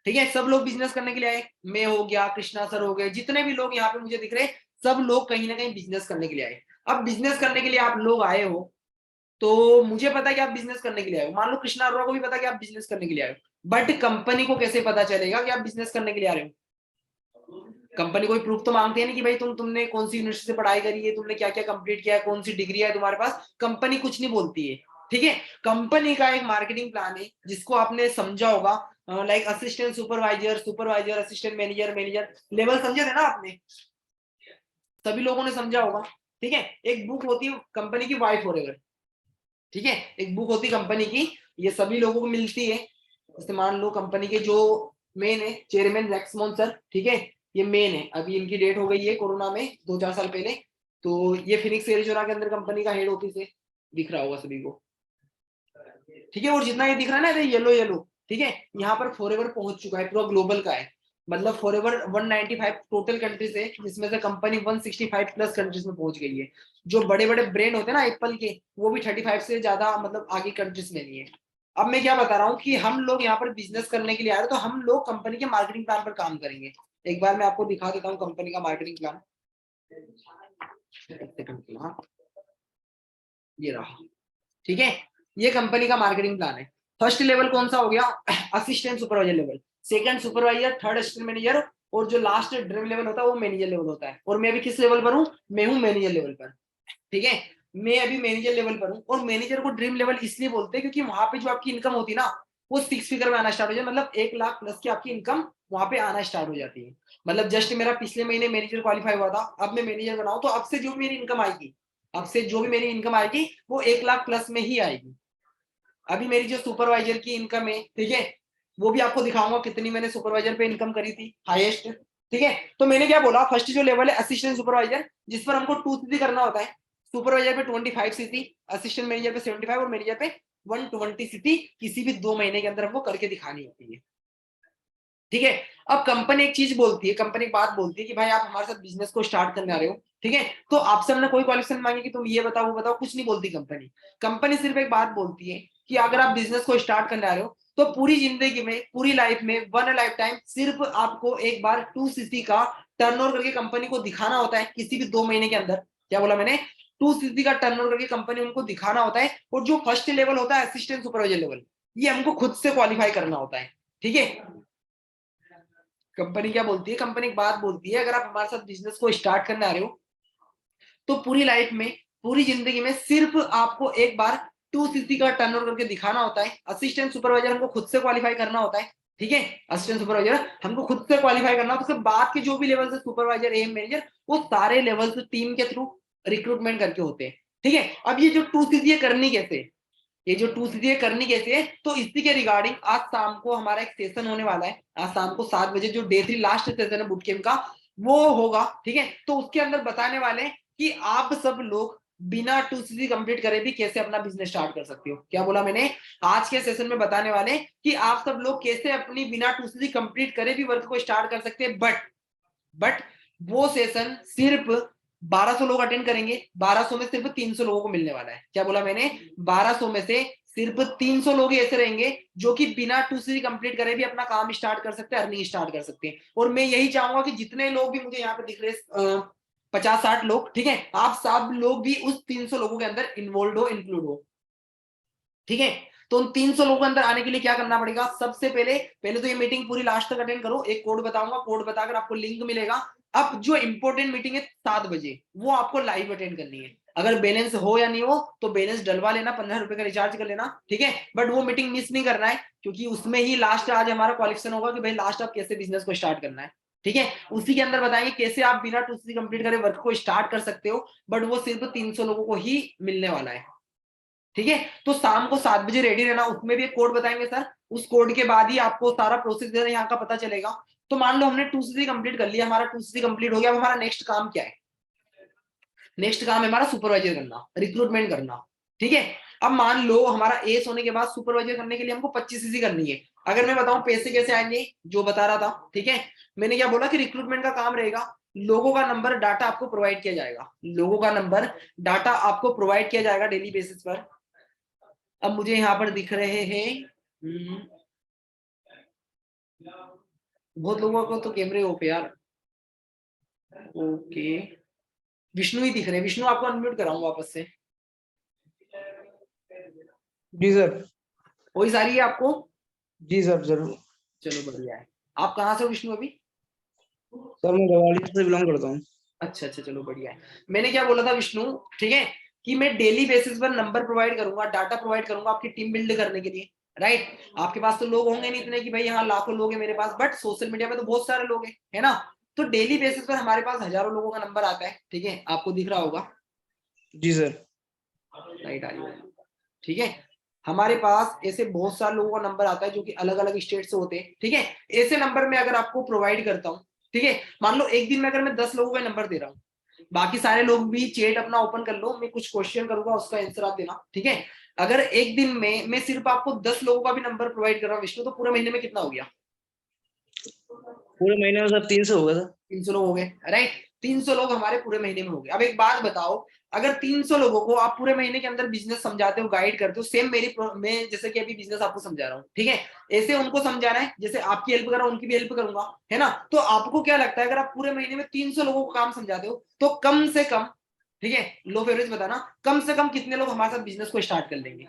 ठीक है? सब लोग बिजनेस करने के लिए आए, मैं हो गया, कृष्णा सर हो गए, जितने भी लोग यहाँ पे मुझे दिख रहे हैं, सब लोग कहीं ना कहीं बिजनेस करने के लिए आए। अब बिजनेस करने के लिए आप लोग आए हो, तो मुझे पता है कि आप बिजनेस करने के लिए आए हो, मान लो कृष्णा अरोड़ा को भी पता है कि आप बिजनेस करने के लिए आए हो, बट कंपनी को कैसे पता चलेगा कि आप बिजनेस करने के लिए आ रहे हो? कंपनी कोई प्रूफ तो मांगती है नहीं कि भाई तुमने कौन सी यूनिवर्सिटी से पढ़ाई करी है, तुमने क्या क्या कंप्लीट किया है, कौन सी डिग्री है तुम्हारे पास, कंपनी कुछ नहीं बोलती है, ठीक है? कंपनी का एक मार्केटिंग प्लान है जिसको आपने समझा होगा, like assistant supervisor, supervisor, assistant manager, manager level समझे थे ना आपने? सभी लोगों ने समझा होगा, ठीक है? एक बुक होती है कंपनी की, वाई फॉरएवर, ठीक है? एक बुक होती कंपनी की, ये सभी लोगों को मिलती है। जैसे मान लो कंपनी के जो मेन है चेयरमैन रैक्समोन सर, ठीक है, ये मेन है, अभी इनकी डेट हो गई है कोरोना में 2-4 साल पहले। तो ये फिनिक्स एरिजोना के अंदर कंपनी का हेड ऑफिस है, दिख रहा होगा सभी को, ठीक है? और जितना ये दिख रहा है ना येलो येलो, ठीक है, यहाँ पर फॉरएवर पहुंच चुका है, पूरा ग्लोबल का है, मतलब फॉरएवर 195 टोटल कंट्रीज है, जिसमें से कंपनी 165 प्लस कंट्रीज में पहुंच गई है। जो बड़े बड़े ब्रांड होते हैं ना एप्पल के, वो भी 35 से ज्यादा मतलब आगे कंट्रीज में नहीं है। अब मैं क्या बता रहा हूँ कि हम लोग यहाँ पर बिजनेस करने के लिए आए, तो हम लोग कंपनी के मार्केटिंग प्लान पर काम करेंगे। एक बार मैं आपको दिखा देता हूँ कंपनी का मार्केटिंग प्लान, ये रहा, ठीक है? ये कंपनी का मार्केटिंग प्लान है। फर्स्ट लेवल कौन सा हो गया? Assistant supervisor level, second supervisor, third assistant manager, और जो लास्ट ड्रीम लेवल होता है वो मैनेजर लेवल होता है। और मैं अभी किस लेवल पर हूँ? मैं हूँ मैनेजर लेवल पर, ठीक है? मैं अभी मैनेजर लेवल पर हूँ। और मैनेजर को ड्रीम लेवल इसलिए बोलते हैं क्योंकि वहां पे जो आपकी इनकम होती है ना, वो 6 फिगर में आना स्टार्ट हो जाए, मतलब 1 लाख प्लस की आपकी इनकम वहां पे आना स्टार्ट हो जाती है। मतलब जस्ट मेरा पिछले महीने मैनेजर क्वालिफाई हुआ था, अब मैं मैनेजर बनाऊं, तो अब से जो भी मेरी इनकम आएगी, अब से जो भी मेरी इनकम आएगी वो 1 लाख प्लस में ही आएगी। अभी मेरी जो सुपरवाइजर की इनकम है, ठीक है, वो भी आपको दिखाऊंगा कितनी मैंने सुपरवाइजर पे इनकम करी थी, हाईएस्ट, ठीक है? तो मैंने क्या बोला, फर्स्ट जो लेवल है असिस्टेंट सुपरवाइजर, जिस पर हमको 2 सीसी करना होता है, सुपरवाइजर पे 25 सीसी, असिस्टेंट मैनेजर पे 75 और मैनेजर पे 120 सीसी किसी भी 2 महीने के अंदर हमको करके दिखानी होती है। ठीक है। अब कंपनी एक चीज बोलती है, कंपनी एक बात बोलती है कि भाई आप हमारे साथ बिजनेस को स्टार्ट करने आ रहे हो, ठीक है, तो आपसे हमने कोई क्वालिफिकेशन मांगी कि तुम ये बताओ वो बताओ, कुछ नहीं बोलती कंपनी। कंपनी सिर्फ एक बात बोलती है कि अगर आप बिजनेस को स्टार्ट करने आ रहे हो तो पूरी जिंदगी में, पूरी लाइफ में, वन लाइफ टाइम सिर्फ आपको एक बार 2cc का टर्नओवर करके कंपनी को दिखाना होता है किसी भी 2 महीने के अंदर। क्या बोला मैंने? 2cc का टर्नओवर करके कंपनी उनको दिखाना होता है, और जो फर्स्ट लेवल होता है असिस्टेंट सुपरवाइजर लेवल, ये हमको खुद से क्वालिफाई करना होता है। ठीक है। कंपनी क्या बोलती है? कंपनी एक बात बोलती है, अगर आप हमारे साथ बिजनेस को स्टार्ट करने आ रहे हो तो पूरी लाइफ में, पूरी जिंदगी में सिर्फ आपको एक बार 2cc का टर्नओवर करके दिखाना होता है। असिस्टेंट सुपरवाइजर हमको खुद से क्वालिफाई करना होता है। ठीक है, असिस्टेंट सुपरवाइजर हमको खुद से क्वालिफाई करना होता है। उसके बाद के जो भी लेवल है, सुपरवाइजर, एम मैनेजर, वो सारे लेवल्स टीम के थ्रू रिक्रूटमेंट करके होते हैं। ठीक है। अब ये जो 2cc करनी कैसे, ये जो 2cc करनी कैसे है, तो इसी के रिगार्डिंग आज शाम को हमारा एक सेशन होने वाला है। आज शाम को 7 बजे जो डे 3 लास्ट सेशन है बूट कैंप का, वो होगा। ठीक है, तो उसके अंदर बताने वाले हैं कि आप सब लोग बिना 2cc कंप्लीट करे भी कैसे अपना बिजनेस स्टार्ट कर सकते हो। क्या बोला मैंने? आज के सेशन में बताने वाले हैं कि आप सब लोग कैसे अपनी बिना 2cc कंप्लीट करे भी वर्क को स्टार्ट कर सकते हैं। बट वो सेशन सिर्फ 1200 लोग अटेंड करेंगे। 1200 में सिर्फ 300 लोगों को मिलने वाला है। क्या बोला मैंने? 1200 में से सिर्फ 300 लोग ऐसे रहेंगे जो कि बिना 2cc कंप्लीट करे भी अपना काम स्टार्ट कर सकते हैं, अर्निंग स्टार्ट कर सकते हैं। और मैं यही चाहूंगा कि जितने लोग भी मुझे यहाँ पे दिख रहे 50-60 लोग, ठीक है, आप सब लोग भी उस 300 लोगों के अंदर इन्वॉल्व हो, इंक्लूड हो। ठीक है, तो उन 300 लोगों के अंदर आने के लिए क्या करना पड़ेगा? सबसे पहले पहले तो ये मीटिंग पूरी लास्ट तक अटेंड करो। एक कोड बताऊंगा, कोड बताकर आपको लिंक मिलेगा। अब जो इंपॉर्टेंट मीटिंग है 7 बजे, वो आपको लाइव अटेंड करनी है। अगर बैलेंस हो या नहीं हो तो बैलेंस डलवा लेना, 15 रुपए का रिचार्ज कर लेना। ठीक है, बट वो मीटिंग मिस नहीं करना है, क्योंकि उसमें ही लास्ट आज हमारा क्वालिफिकेशन होगा कि भाई लास्ट आप कैसे बिजनेस को स्टार्ट करना है। ठीक है, उसी के अंदर बताएंगे कैसे आप बिना 2cc कंप्लीट करे वर्क को स्टार्ट कर सकते हो, बट वो सिर्फ 300 लोगों को ही मिलने वाला है। ठीक है, तो शाम को 7 बजे रेडी रहना। उसमें भी एक कोड बताएंगे सर, उस कोड के बाद ही आपको सारा प्रोसेस यहाँ का पता चलेगा। तो मान लो हमने 2cc कंप्लीट कर लिया, हमारा 2cc कंप्लीट हो गया। अब हमारा नेक्स्ट काम क्या है? नेक्स्ट काम है हमारा सुपरवाइजर करना, रिक्रूटमेंट करना। ठीक है, अब मान लो हमारा एस होने के बाद सुपरवाइजर करने के लिए हमको 25cc करनी है। अगर मैं बताऊं पैसे कैसे आएंगे, जो बता रहा था, ठीक है, मैंने क्या बोला कि रिक्रूटमेंट का काम रहेगा, लोगों का नंबर डाटा आपको प्रोवाइड किया जाएगा। लोगों का नंबर डाटा आपको प्रोवाइड किया जाएगा डेली बेसिस पर। अब मुझे यहाँ पर दिख रहे हैं बहुत लोगों को तो कैमरे ओपे यार। ओके, विष्णु ही दिख रहे हैं। विष्णु आपको अनम्यूट कराऊं वापस से। जी सर। वही सारी है आपको? जी सर जरूर। चलो बढ़िया है। आप कहाँ से हो विष्णु अभी? सर मैं ग्वालियर से बिलोंग करता हूँ। अच्छा अच्छा, चलो बढ़िया है। मैंने क्या बोला था विष्णु, ठीक है, कि मैं डेली बेसिस पर नंबर प्रोवाइड करूंगा, डाटा प्रोवाइड करूंगा आपकी टीम बिल्ड करने के लिए। राइट, आपके पास तो लोग होंगे नहीं इतने कि भाई यहाँ लाखों लोग हैं मेरे पास, बट सोशल मीडिया पे तो बहुत सारे लोग हैं, है ना? तो डेली बेसिस पर हमारे पास हजारों लोगों का नंबर आता है। ठीक है, आपको दिख रहा होगा। जी सर। राइट आ रही है। ठीक है, हमारे पास ऐसे बहुत सारे लोगों का नंबर आता है जो कि अलग अलग स्टेट से होते हैं। ठीक है, ऐसे नंबर में अगर आपको प्रोवाइड करता हूँ, ठीक है, मान लो एक दिन में अगर मैं 10 लोगों का नंबर दे रहा हूँ, बाकी सारे लोग भी चैट अपना ओपन कर लो, मैं कुछ क्वेश्चन करूंगा उसका आंसर आप देना। ठीक है, अगर एक दिन में मैं सिर्फ आपको 10 लोगों का भी नंबर प्रोवाइड कर रहा हूँ विष्णु, तो पूरे महीने में कितना हो गया? पूरे महीने में सर 300 होगा सर। 300 लोग हो गए। राइट, 300 लोग हमारे पूरे महीने में हो गए। अब एक बात बताओ, अगर 300 लोगों को आप पूरे महीने के अंदर बिजनेस समझाते हो, गाइड करते हो, सेम मैं जैसे कि अभी बिजनेस आपको समझा रहा हूँ, ठीक है, ऐसे उनको समझाना है, जैसे आपकी हेल्प कर रहा हूँ उनकी भी हेल्प करूंगा, है ना? तो आपको क्या लगता है, अगर आप पूरे महीने में 300 लोगों को काम समझाते हो तो कम से कम, ठीक है, लो एवरेज बताना, कम से कम कितने लोग हमारे साथ बिजनेस को स्टार्ट कर लेंगे?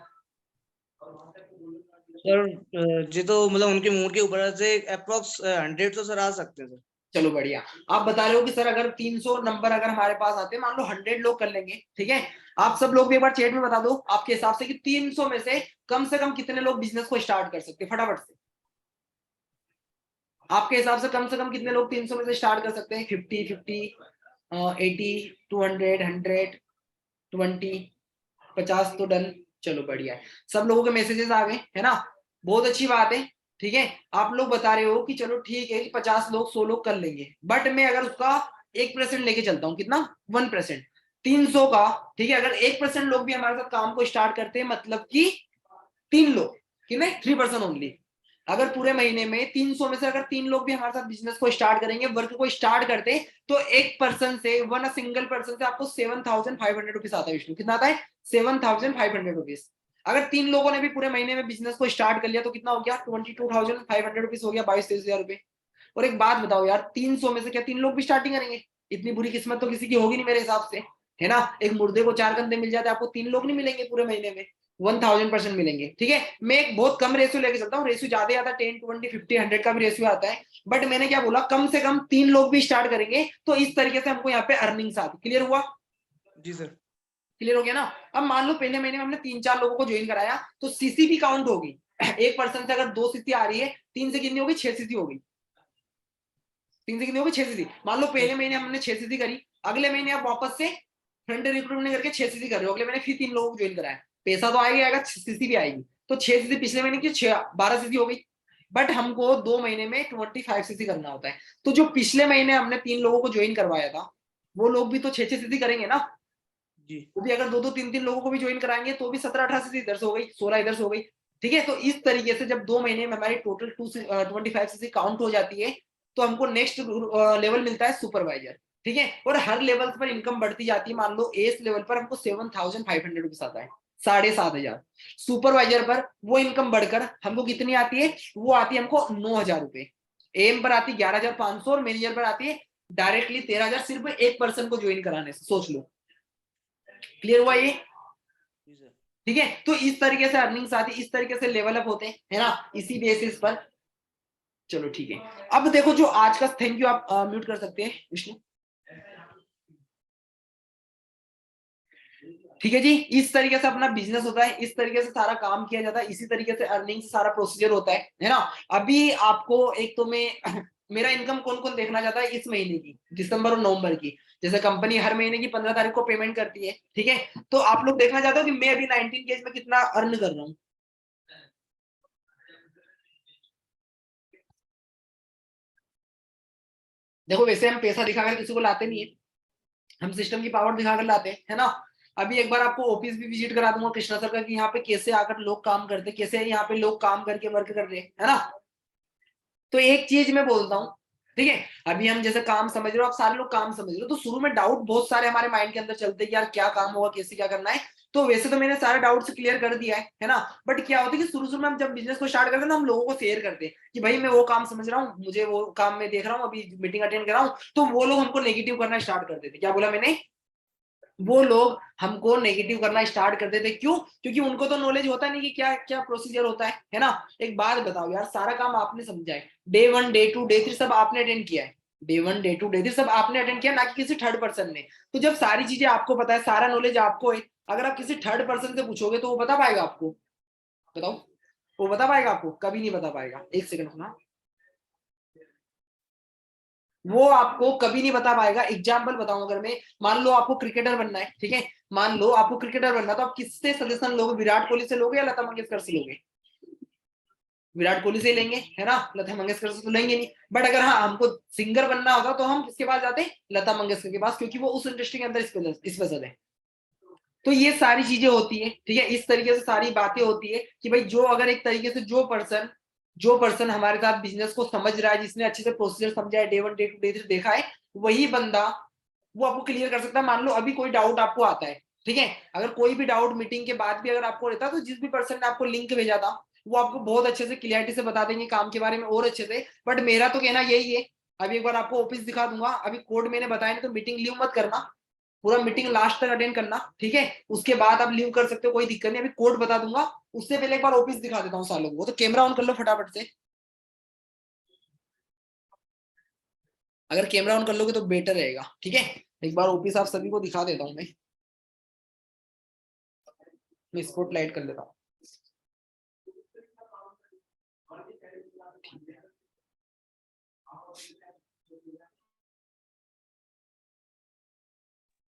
सर जी तो मतलब उनके मूड के ऊपर से अप्रोक्स 100 तो सर आ सकते हैं सर। चलो बढ़िया। आप बता रहे हो कि सर अगर 300 नंबर अगर हमारे पास आते हैं, मान लो 100 लोग कर लेंगे। ठीक है, आप सब लोग भी एक बार चैट में बता दो आपके हिसाब से कि 300 में से कम कितने लोग बिजनेस को स्टार्ट कर सकते हैं, फटाफट से। आपके हिसाब से कम कितने लोग 300 में से स्टार्ट कर सकते हैं? 50, 80, 200, 100, 20, 50 तो डन। चलो बढ़िया है, सब लोगों के मैसेजेस आ गए, है ना? बहुत अच्छी बात है। ठीक है, आप लोग बता रहे हो कि चलो ठीक है कि 50 लोग 100 लोग कर लेंगे, बट मैं अगर उसका 1% लेके चलता हूँ, कितना? 1%, 300 का। ठीक है, अगर 1% लोग भी हमारे साथ काम को स्टार्ट करते हैं, मतलब कि 3 लोग, कितने? 3% ओनली। अगर पूरे महीने में 300 में से अगर 3 लोग भी हमारे साथ बिजनेस को स्टार्ट करेंगे, वर्क को स्टार्ट करते, तो एक पर्सन से, वन सिंगल पर्सन से आपको 7,500 रुपीज आता है। विष्णु कितना आता है? 7,500 रुपीज। अगर 3 लोगों ने भी पूरे महीने में बिजनेस को स्टार्ट कर लिया तो कितना हो गया? 22,500 रुपीज हो गया, 22-23 हजार रुपए। और एक बात बताओ यार, 300 में से क्या 3 लोग भी स्टार्टिंग करेंगे? इतनी बुरी किस्मत तो किसी की होगी नहीं मेरे हिसाब से, है ना। एक मुर्दे को 4 कंधे मिल जाते, आपको 3 लोग नहीं मिलेंगे पूरे महीने में, 1000% मिलेंगे। ठीक है, मैं एक बहुत कम रेशियो लेके चलता हूँ, रेशियो ज्यादा आता है 10, 20, 50, 100 का भी रेशियो आता है, बट मैंने क्या बोला, कम से कम 3 लोग भी स्टार्ट करेंगे तो इस तरीके से हमको यहाँ पे अर्निंग्स आती। क्लियर हुआ? जी सर। क्लियर हो गया ना। अब मान लो पहले महीने में हमने 3-4 लोगों को ज्वाइन कराया तो सीसी भी काउंट होगी। एक पर्सन से अगर 2 सीसी आ रही है, 3 से कितनी होगी? 6 सीसी होगी। 3 से कितनी होगी? 6 सीसी। मान लो पहले महीने हमने 6 सीसी करी, अगले महीने आप वापस से फ्रंट रिक्रूटमेंट करके 6 सीसी कर रहे हो, अगले महीने फिर 3 लोगों को ज्वाइन कराया, पैसा तो आएगा, सीसी भी आएगी, तो 6 सीसी पिछले महीने की 12 सीसी हो गई। बट हमको 2 महीने में 25 सीसी करना होता है, तो जो पिछले महीने हमने 3 लोगों को ज्वाइन करवाया था, वो लोग भी तो 6 सीसी करेंगे ना। जी। वो भी अगर 2-2, 3-3 लोगों को भी ज्वाइन कराएंगे तो भी 17-18 सीसी इधर से हो गई, 16 इधर से हो गई। ठीक है, तो इस तरीके से जब 2 महीने में हमारी टोटल 25 सीसी काउंट हो जाती है, तो हमको नेक्स्ट लेवल मिलता है सुपरवाइजर। ठीक है, और हर लेवल पर इनकम बढ़ती जाती है। मान लो एस लेवल पर हमको 7,500 रुपीज आता है, 7,500। सुपरवाइजर पर वो इनकम बढ़कर हमको कितनी आती है? वो आती है हमको 9,000 रुपए। एम पर आती है 11,500 और मैनेजर पर आती है डायरेक्टली 13,000, सिर्फ एक पर्सन को ज्वाइन कराने से। सोच लो, क्लियर हुआ ये? जी सर। ठीक है, तो इस तरीके से अर्निंग्स आती, इस तरीके से लेवल अप होते हैं, है ना, इसी बेसिस पर। चलो ठीक है, अब देखो जो आज का, थैंक यू, आप म्यूट कर सकते हैं विष्णु। ठीक है जी, इस तरीके से अपना बिजनेस होता है, इस तरीके से सारा काम किया जाता है, इसी तरीके से अर्निंग सारा प्रोसीजर होता है ना। अभी आपको एक तो मैं मेरा इनकम कौन कौन देखना चाहता है इस महीने की, दिसंबर और नवंबर की। जैसे कंपनी हर महीने की 15 तारीख को पेमेंट करती है, ठीक है, तो आप लोग देखना चाहते हो कि मैं अभी 19 केज में कितना अर्न कर रहा हूँ। देखो वैसे हम पैसा दिखाकर किसी को लाते नहीं है, हम सिस्टम की पावर दिखाकर लाते हैं, है ना। अभी एक बार आपको ऑफिस भी विजिट करा दूंगा कृष्णा सर का, कि यहाँ पे कैसे आकर लोग काम करते हैं, कैसे यहाँ पे लोग काम करके वर्क कर रहे हैं, है ना। तो एक चीज मैं बोलता हूँ, ठीक है, अभी हम जैसे काम समझ रहे हो, आप सारे लोग काम समझ रहे हो, तो शुरू में डाउट बहुत सारे हमारे माइंड के अंदर चलते हैं कि यार क्या काम होगा, कैसे क्या करना है। तो वैसे तो मैंने सारे डाउट्स क्लियर कर दिया है ना। बट क्या होता है कि शुरू शुरू में हम जब बिजनेस को स्टार्ट करते हैं ना, हम लोगों को शेयर करते हैं कि भाई मैं वो काम समझ रहा हूँ, मुझे वो काम मैं देख रहा हूँ, अभी मीटिंग अटेंड कर रहा हूँ, तो वो लोग हमको नेगेटिव करना स्टार्ट कर देते। क्या बोला मैंने? वो लोग हमको नेगेटिव करना स्टार्ट कर देते। क्यों? क्योंकि उनको तो नॉलेज होता नहीं कि क्या क्या प्रोसीजर होता है ना। एक बात बताओ यार, सारा काम आपने समझा है, डे 1, डे 2, डे 3 सब आपने अटेंड किया है, डे 1, डे 2, डे 3 सब आपने अटेंड किया, ना कि किसी थर्ड पर्सन ने। तो जब सारी चीजें आपको पता है, सारा नॉलेज आपको है, अगर आप किसी थर्ड पर्सन से पूछोगे तो वो बता पाएगा आपको? बताओ, वो बता पाएगा आपको? कभी नहीं बता पाएगा। एक सेकंड सुना, वो आपको कभी नहीं बता पाएगा। एग्जाम्पल बताऊं, अगर मैं, मान लो आपको क्रिकेटर बनना है, ठीक है, मान लो आपको क्रिकेटर बनना, तो आप किससे सजेशन लोगे? विराट कोहली से लोगे या लता मंगेशकर से लोगे? विराट कोहली से लेंगे, है ना, लता मंगेशकर से तो लेंगे नहीं। बट अगर हाँ हमको सिंगर बनना होता तो हम किसके पास जाते? लता मंगेशकर के पास, क्योंकि वो उस इंडस्ट्री के अंदर स्पेशल है। तो ये सारी चीजें होती है, ठीक है, इस तरीके से सारी बातें होती है कि भाई जो अगर एक तरीके से जो पर्सन हमारे साथ बिजनेस को समझ रहा है, जिसने अच्छे से प्रोसीजर समझा है, डे 1, डे 2, डे 3 देखा है, वही बंदा वो आपको क्लियर कर सकता है। मान लो अभी कोई डाउट आपको आता है, ठीक है, अगर कोई भी डाउट मीटिंग के बाद भी अगर आपको रहता है, तो जिस भी पर्सन ने आपको लिंक भेजा था वो आपको बहुत अच्छे से क्लियरिटी से बता देंगे काम के बारे में और अच्छे से। बट मेरा तो कहना यही है, अभी एक बार आपको ऑफिस दिखा दूंगा, अभी कोड मैंने बताया नहीं तो मीटिंग लीव मत करना, पूरा मीटिंग लास्ट तक अटेंड करना, ठीक है, उसके बाद आप लीव कर सकते हो, कोई दिक्कत नहीं। अभी कोड बता दूंगा, उससे पहले एक बार ऑफिस दिखा देता हूँ सालों को। तो कैमरा ऑन कर लो फटाफट से, अगर कैमरा ऑन कर लोगे तो बेटर रहेगा, ठीक है। एक बार ऑफिस आप सभी को दिखा देता हूँ मैं स्पॉट लाइट कर लेता हूँ।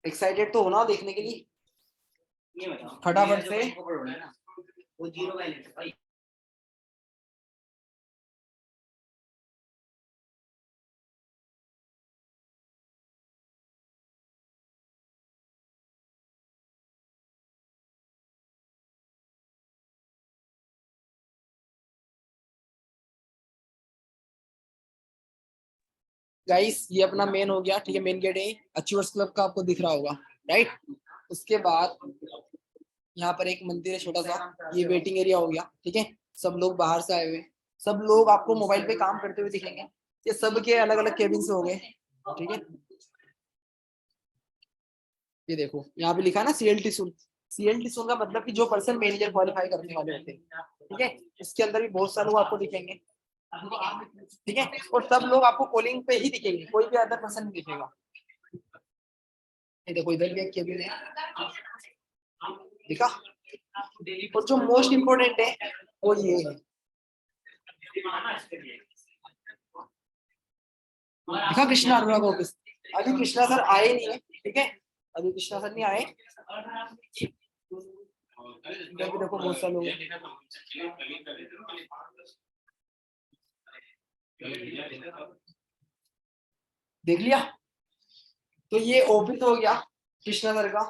एक्साइटेड तो होना देखने के लिए, ये बताओ फटाफट से। वो जीरो बैलेंस गाइस ये अपना मेन हो गया, ठीक है, मेन गेट है, अचीवर्स क्लब का आपको दिख रहा होगा, राइट। उसके बाद यहाँ पर एक मंदिर है छोटा सा, ये वेटिंग एरिया हो गया, ठीक है। सब लोग बाहर से आए हुए, सब लोग आपको मोबाइल पे काम करते हुए दिखेंगे, ये सब के अलग अलग केबिन हो गए, ठीक है। ये देखो यहाँ पे लिखा है ना CLT सून, CLT सून का मतलब कि जो पर्सन मैनेजर क्वालिफाई करने वाले होते हैं, ठीक है। इसके अंदर भी बहुत सारे लोग आपको दिखेंगे, ठीक है, और सब लोग आपको कॉलिंग पे ही दिखेंगे, कोई भी अदर पर्सन नहीं दिखेगा। ये देखो इधर भी एक केबिन है, देखा। और जो मोस्ट इम्पोर्टेंट है वो ये है, देखा कृष्णा अनुराग ऑफिस। अभी कृष्णा सर आए नहीं है, ठीक है, अभी कृष्णा सर नहीं आए। देखो बहुत सारे लोग हैं। देख लिया, तो ये ऑफिस हो गया कृष्णा सर का।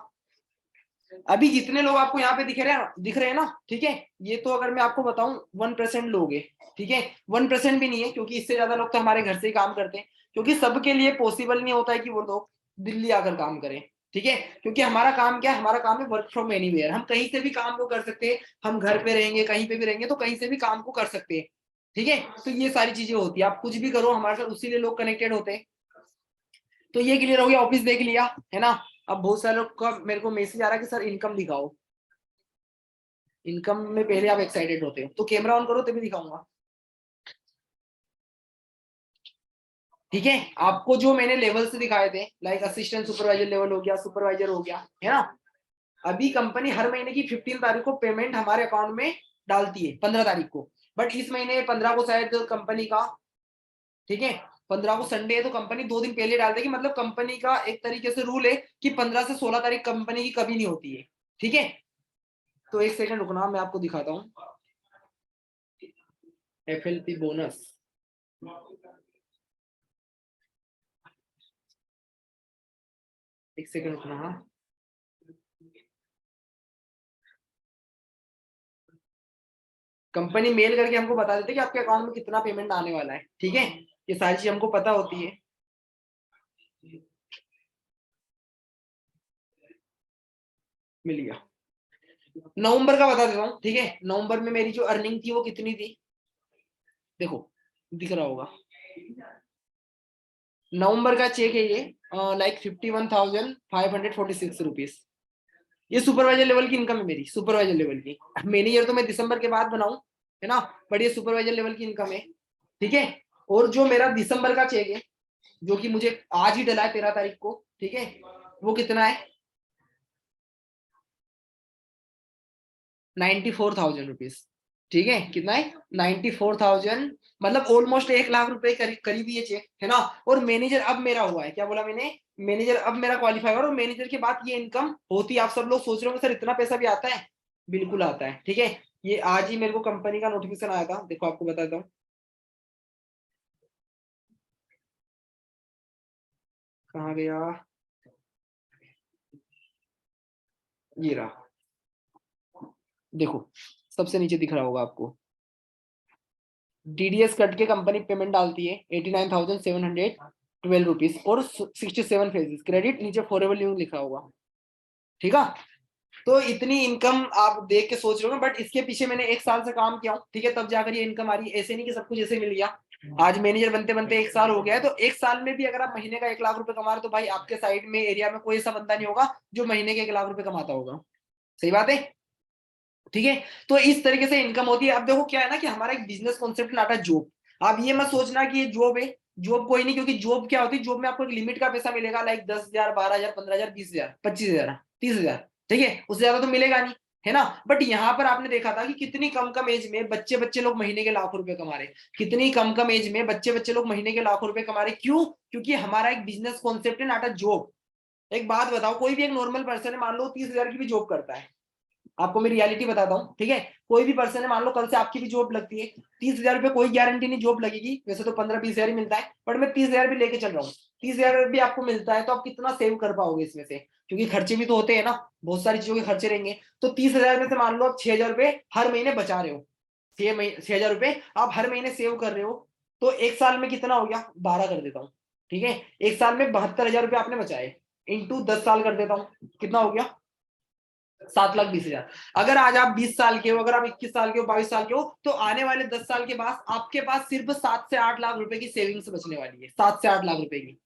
अभी जितने लोग आपको यहाँ पे दिख रहे हैं ना, ठीक है, ये तो अगर मैं आपको बताऊं 1% लोग हैं, ठीक है। 1% भी नहीं है, क्योंकि इससे ज्यादा लोग तो हमारे घर से ही काम करते हैं, क्योंकि सबके लिए पॉसिबल नहीं होता है कि वो लोग दिल्ली आकर काम करें, ठीक है। क्योंकि हमारा काम क्या है, हमारा काम है वर्क फ्रॉम एनीवेयर, हम कहीं से भी काम को कर सकते हैं, हम घर पे रहेंगे कहीं पे भी रहेंगे तो कहीं से भी काम को कर सकते हैं, ठीक है। तो ये सारी चीजें होती है, आप कुछ भी करो हमारे साथ, उसी लिए लोग कनेक्टेड होते हैं। तो ये क्लियर हो गया, ऑफिस देख लिया है ना। अब बहुत सारे लोग का मेरे को मैसेज आ रहा है कि सर इनकम दिखाओ। इनकम में पहले आप एक्साइटेड होते हो तो कैमरा ऑन करो तभी दिखाऊंगा, ठीक है। आपको जो मैंने लेवल से दिखाए थे, लाइक असिस्टेंट सुपरवाइजर लेवल हो गया, सुपरवाइजर हो गया, है ना। अभी कंपनी हर महीने की 15 तारीख को पेमेंट हमारे अकाउंट में डालती है, 15 तारीख को। बट इस महीने 15 को शायद कंपनी का, ठीक है, 15 को संडे है तो कंपनी 2 दिन पहले डाल देगी। मतलब कंपनी का एक तरीके से रूल है कि 15 से 16 तारीख कंपनी की कभी नहीं होती है, ठीक है। तो एक सेकंड रुकना, मैं आपको दिखाता हूँ FLP बोनस। एक सेकंड रुकना, हाँ। कंपनी मेल करके हमको बता देते कि आपके अकाउंट में कितना पेमेंट आने वाला है, ठीक है। ये सारी चीज हमको पता होती है। मिल गया, नवंबर का बता देता हूँ, ठीक है। नवंबर में मेरी जो अर्निंग थी वो कितनी थी, देखो दिख रहा होगा। नवंबर का चेक है ये, लाइक 51,546 रुपीज। ये सुपरवाइजर लेवल की इनकम है मेरी, सुपरवाइजर लेवल की। मैनेजर तो मैं दिसंबर के बाद बनाऊं, है ना, बट ये सुपरवाइजर लेवल की इनकम है, ठीक है। और जो मेरा दिसंबर का चेक है, जो कि मुझे आज ही डला है 13 तारीख को, ठीक है, वो कितना है 94,000 रुपीज, ठीक है। कितना है 94,000, मतलब ऑलमोस्ट 1 लाख रुपए करीब ये चेक, है ना। और मैनेजर अब मेरा हुआ है, क्या बोला मैंने, मैनेजर अब मेरा क्वालिफाई हुआ, और मैनेजर के बाद ये इनकम होती है। आप सब लोग सोच रहे हो सर इतना पैसा भी आता है, बिल्कुल आता है, ठीक है। ये आज ही मेरे को कंपनी का नोटिफिकेशन आया था, देखो आपको बताता हूँ, कहाँ गया, ये रहा, देखो सबसे नीचे दिख रहा होगा आपको। DDS कट के कंपनी पेमेंट डालती है 89,712 रुपीज और 67 फेजेस क्रेडिट, नीचे फॉरएवर लिविंग लिखा होगा, ठीक है। तो इतनी इनकम आप देख के सोच रहे हो, बट इसके पीछे मैंने 1 साल से काम किया हूँ, ठीक है, तब जाकर ये इनकम आ रही है। ऐसे नहीं कि सब कुछ ऐसे मिल गया। आज मैनेजर बनते बनते 1 साल हो गया है, तो 1 साल में भी अगर आप महीने का 1 लाख रुपए कमा रहे हो, तो भाई आपके साइड में एरिया में कोई ऐसा बंदा नहीं होगा जो महीने के 1 लाख रुपए कमाता होगा, सही बात है, ठीक है। तो इस तरीके से इनकम होती है। अब देखो क्या है ना कि हमारा एक बिजनेस कॉन्सेप्ट लाता है जॉब। आप ये मत सोचना कि ये जॉब है, जॉब कोई नहीं, क्योंकि जॉब क्या होती है, जॉब में आपको एक लिमिट का पैसा मिलेगा, लाइक 10,000, 12,000, 15,000, 20,000, 25,000, 30,000, ठीक है, उससे ज्यादा तो मिलेगा नहीं, है ना। बट यहाँ पर आपने देखा था कि कितनी कम कम एज में बच्चे बच्चे लोग महीने के लाखों रुपए कमा रहे, कितनी कम कम एज में बच्चे बच्चे लोग महीने के लाखों रुपए कमा रहे। क्यों? क्योंकि हमारा एक बिजनेस कॉन्सेप्ट है, नाटा जॉब। एक बात बताओ, कोई भी एक नॉर्मल पर्सन है, मान लो 30,000 की भी जॉब करता है, आपको मैं रियलिटी बताता हूँ, ठीक है। कोई भी पर्सन है, मान लो कल से आपकी भी जॉब लगती है, 30,000 रुपए कोई गारंटी नहीं जॉब लगेगी, वैसे तो 15-20,000 ही मिलता है, बट मैं 30,000 भी लेके चल रहा हूँ। 30,000 भी आपको मिलता है तो आप कितना सेव कर पाओगे इसमें से, क्योंकि खर्चे भी तो होते हैं ना, बहुत सारी चीजों के खर्चे रहेंगे। तो 30,000 में से मान लो आप 6,000 रुपए हर महीने बचा रहे हो, 6,000 रुपए आप हर महीने सेव कर रहे हो, तो 1 साल में कितना हो गया, 12 कर देता हूँ, ठीक है, एक साल में 72,000 रुपये आपने बचाए, इंटू 10 साल कर देता हूँ, कितना हो गया 7,20,000। अगर आज आप 20 साल के हो, अगर आप 21 साल के हो, 22 साल के हो, तो आने वाले 10 साल के बाद आपके पास सिर्फ 7 से 8 लाख रुपए की सेविंग्स बचने वाली है, 7 से 8 लाख रुपए की।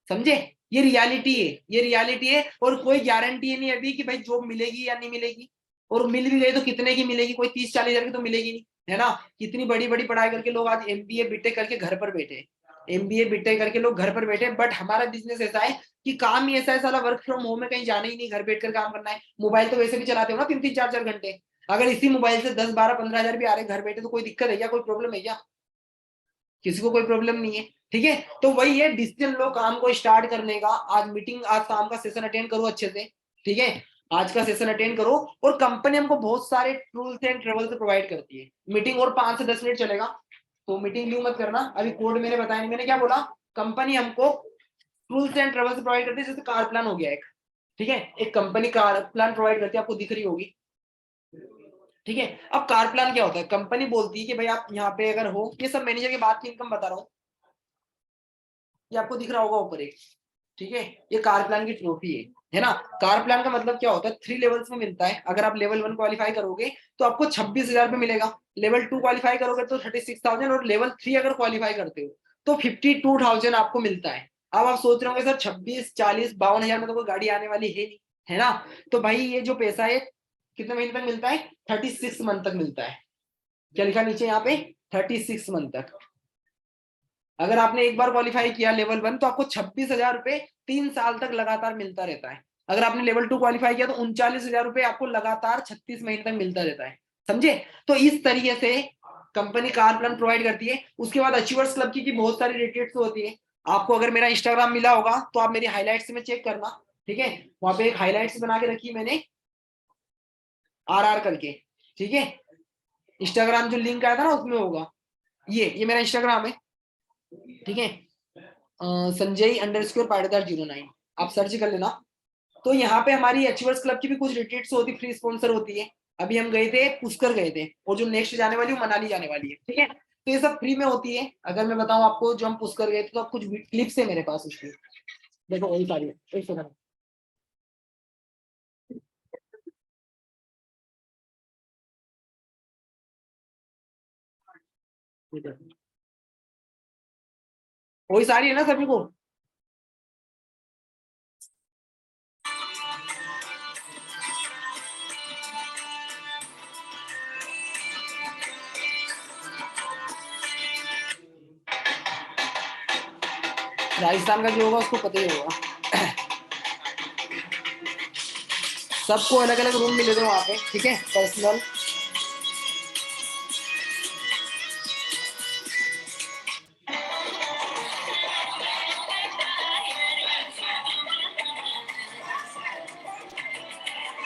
समझे, ये रियलिटी है, ये रियलिटी है। और कोई गारंटी नहीं अभी कि भाई जॉब मिलेगी या नहीं मिलेगी, और मिल भी गई तो कितने की मिलेगी, कोई 30-40 हजार की तो मिलेगी नहीं, है ना। कितनी बड़ी बड़ी पढ़ाई करके लोग आज MBA बीटेक करके घर पर बैठे, MBA बीटेक करके लोग घर पर बैठे। बट हमारा बिजनेस ऐसा है कि काम ही ऐसा है, साला वर्क फ्रॉम होम में कहीं जाना ही नहीं, घर बैठ कर काम करना है। मोबाइल तो वैसे भी चलाते हो ना 3-3, 4-4 घंटे, अगर इसी मोबाइल से 10, 12, 15 हजार भी आ रहे घर बैठे तो कोई दिक्कत है क्या, कोई प्रॉब्लम है क्या, किसी को कोई प्रॉब्लम नहीं है। ठीक है, तो वही है, डिसीजन लो काम को स्टार्ट करने का। आज मीटिंग, आज शाम का सेशन अटेंड करो अच्छे से, ठीक है, आज का सेशन अटेंड करो। और कंपनी हमको बहुत सारे टूल्स एंड ट्रेवल्स प्रोवाइड करती है। मीटिंग और 5 से 10 मिनट चलेगा, तो मीटिंग लीव मत करना। अभी कोड मैंने बताया नहीं, मैंने क्या बोला, कंपनी हमको टूल्स एंड ट्रेवल्स प्रोवाइड करती है, जैसे कार प्लान हो गया एक, ठीक है, एक कंपनी कार प्लान प्रोवाइड करती है, आपको दिख रही होगी। ठीक है, अब कार प्लान क्या होता है, कंपनी बोलती है कि भाई आप यहाँ पे अगर हो, ये सब मैनेजर के बाद की इनकम बता रहा हूँ, ये आपको दिख रहा होगा ऊपर एक, ठीक है, ये कार प्लान की ट्रॉफी है ना। कार प्लान का मतलब क्या होता है, 3 लेवल्स में मिलता है। अगर आप लेवल 1 क्वालिफाई करोगे तो आपको 26,000 रुपये मिलेगा, लेवल 2 क्वालिफाई करोगे तो 36,000, और लेवल 3 अगर क्वालिफाई करते हो तो 52,000 आपको मिलता है। अब आप सोच रहे होंगे सर 26, 40, 52,000 में तो कोई गाड़ी आने वाली है नहीं, है ना। तो भाई ये जो पैसा है कितने महीने तक मिलता है, 36 मंथ तक मिलता है। क्या लिखा नीचे यहाँ पे, 36 मंथ तक। अगर आपने एक बार क्वालिफाई किया लेवल 1 तो आपको 26,000 रुपए 3 साल तक लगातार मिलता रहता है। अगर आपने लेवल 2 क्वालिफाई किया तो 39,000 रुपए आपको लगातार 36 महीने तक मिलता रहता है। समझे, तो इस तरीके से कंपनी कार प्लान प्रोवाइड करती है। उसके बाद अचीवर्स क्लब की बहुत सारी रेटेड्स होती है। आपको अगर मेरा इंस्टाग्राम मिला होगा तो आप मेरी हाईलाइट्स में चेक करना, ठीक है, वहां पे एक हाईलाइट्स बना के रखी मैंने RR करके, ठीक है, इंस्टाग्राम जो लिंक आया था ना उसमें होगा, ये मेरा इंस्टाग्राम है, ठीक है, संजय_पाटीदार09 आप सर्च कर लेना। तो यहाँ पे हमारी अचीवर्स क्लब की भी कुछ रिट्रीट्स होती, फ्री स्पॉन्सर होती है। अभी हम गए थे, पुष्कर गए थे, और जो नेक्स्ट जाने वाली है मनाली जाने वाली है, ठीक है। तो ये सब फ्री में होती है। अगर मैं बताऊं आपको, जो हम पुष्कर गए थे तो आप कुछ क्लिप्स है मेरे पास उसकी, देखो वही सारी है, एक सेकंड। वही सारी है ना सभी को। राजस्थान का जो होगा उसको पता ही होगा। सबको अलग अलग रूम मिले थे वहां पे, ठीक है, पर्सनल।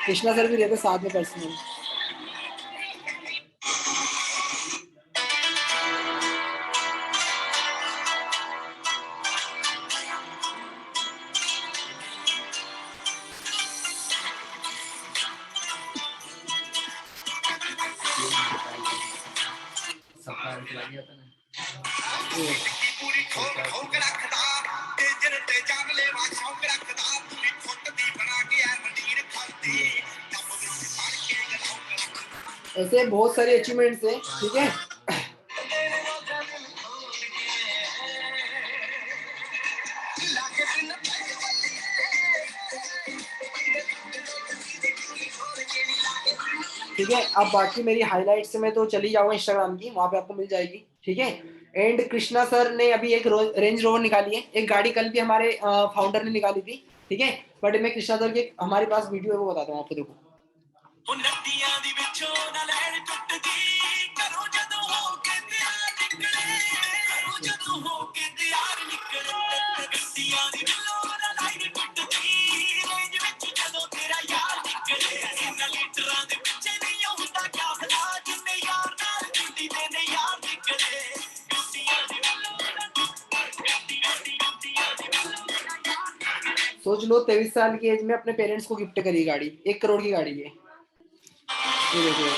कृष्णा सर भी रहते साथ में पर्सनल। ऐसे बहुत सारी अचीवमेंट्स है, ठीक है। ठीक है, अब बाकी मेरी हाइलाइट्स में तो चली जाऊंगा इंस्टाग्राम की, वहां पे आपको मिल जाएगी, ठीक है। एंड कृष्णा सर ने अभी एक रेंज रोवर निकाली है, एक गाड़ी कल भी हमारे फाउंडर ने निकाली थी, ठीक है। बट मैं कृष्णा सर के हमारे पास वीडियो है वो बताता हूँ आपको, देखो। सोच लो 23 साल की एज में अपने पेरेंट्स को गिफ्ट करी गाड़ी, 1 करोड़ की गाड़ी है, ये देखो।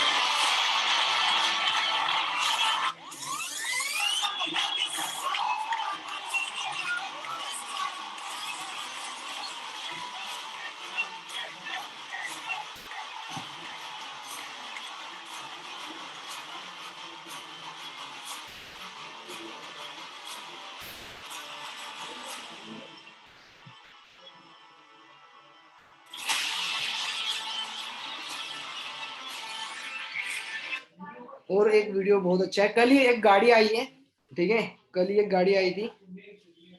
और एक वीडियो बहुत अच्छा है, कल ही एक गाड़ी आई है, ठीक है, कल ही एक गाड़ी आई थी,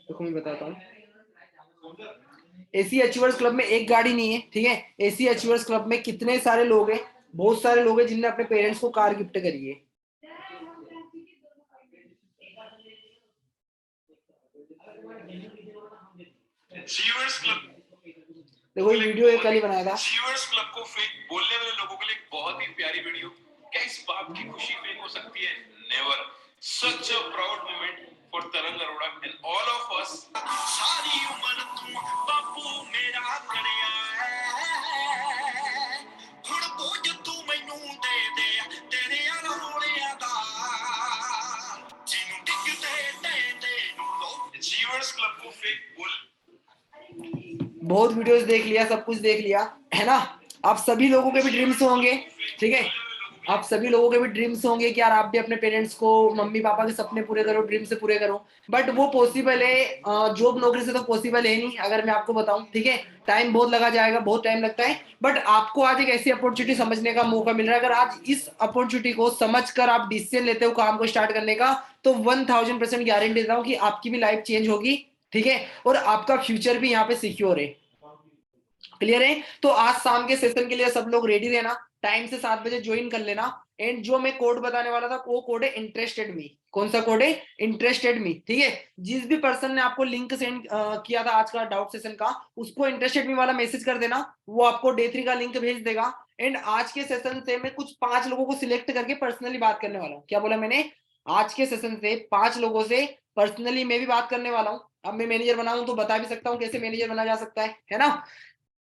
तो मैं बताता हूँ। एसी अचीवर्स क्लब में एक गाड़ी नहीं है, ठीक है, एसी अचीवर्स क्लब में कितने सारे लोग हैं, बहुत सारे लोग हैं जिनने अपने पेरेंट्स को कार गिफ्ट करी है। अचीवर्स क्लब, देखो ये वीडियो कल ही बनाया था। अचीवर्स क्लब को फेक बोलने वाले लोगों के लिए एक बहुत ही प्यारी वीडियो। क्या इस बाप की खुशी फेक हो सकती है? Never. Such a proud moment for Tarang Arora and all of us. सारी उम्र तुम बापू मेरा करिया है, हुण बोझ तू मैनू दे दे तेरे अरोड़िया दा, जिन्नू डिगदे दे नू लो। अचीवर्स क्लब को फेक बोल, बहुत वीडियोस देख लिया, सब कुछ देख लिया, है ना। आप सभी लोगों के भी ड्रीम्स होंगे, ठीक है, आप सभी लोगों के भी ड्रीम्स होंगे कि यार आप भी अपने पेरेंट्स को, मम्मी पापा के सपने पूरे करो, ड्रीम से पूरे करो, बट वो पॉसिबल है जॉब नौकरी से तो पॉसिबल है नहीं, अगर मैं आपको बताऊं, ठीक है, टाइम बहुत लगा जाएगा, बहुत टाइम लगता है, बट आपको आज एक ऐसी अपॉर्चुनिटी समझने का मौका मिल रहा है। अगर आज इस अपॉर्चुनिटी को समझकर आप डिसीजन लेते हो काम को स्टार्ट करने का, तो 1000% गारंटी देता हूँ कि आपकी भी लाइफ चेंज होगी, ठीक है, और आपका फ्यूचर भी यहाँ पे सिक्योर है। क्लियर है? तो आज शाम के सेशन के लिए सब लोग रेडी रहना, टाइम से 7 बजे ज्वाइन कर लेना। एंड जो मैं कोड बताने वाला था वो कोड है इंटरेस्टेड मी। कौन सा कोड है? इंटरेस्टेड मी, ठीक है। जिस भी पर्सन ने आपको लिंक सेंड किया था आज का डाउट सेशन का, उसको इंटरेस्टेड मी वाला मैसेज कर देना, वो आपको डे 3 का लिंक भेज देगा। एंड आज के सेशन से मैं कुछ 5 लोगों को सिलेक्ट करके पर्सनली बात करने वाला हूँ। क्या बोला मैंने? आज के सेशन से 5 लोगों से पर्सनली मैं भी बात करने वाला हूँ। अब मैं मैनेजर बना हूं तो बता भी सकता हूँ कैसे मैनेजर बना जा सकता है ना।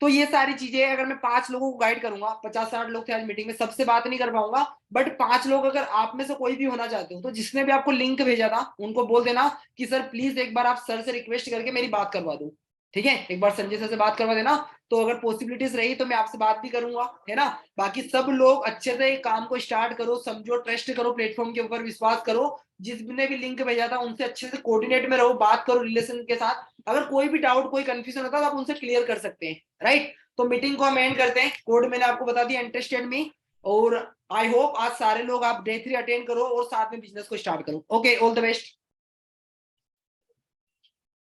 तो ये सारी चीजें अगर मैं 5 लोगों को गाइड करूंगा, 50-60 लोग थे आज मीटिंग में, सबसे बात नहीं कर पाऊंगा, बट 5 लोग अगर आप में से कोई भी होना चाहते हो, तो जिसने भी आपको लिंक भेजा था उनको बोल देना कि सर प्लीज एक बार आप सर से रिक्वेस्ट करके मेरी बात करवा दो, ठीक है, एक बार संजय सर से बात करवा देना। तो अगर पॉसिबिलिटीज रही तो मैं आपसे बात भी करूंगा, है ना। बाकी सब लोग अच्छे से काम को स्टार्ट करो, समझो, ट्रस्ट करो, प्लेटफॉर्म के ऊपर विश्वास करो, जिसने भी लिंक भेजा था उनसे अच्छे से कोऑर्डिनेट में रहो, बात करो रिलेशन के साथ। अगर कोई भी डाउट, कोई कंफ्यूजन होता है तो आप उनसे क्लियर कर सकते हैं, राइट। तो मीटिंग को हम एंड करते हैं। कोड मैंने आपको बता दिया, इंटरेस्टेड मी। और आई होप आज सारे लोग आप डे 3 अटेंड करो और साथ में बिजनेस को स्टार्ट करो। Okay, all the best.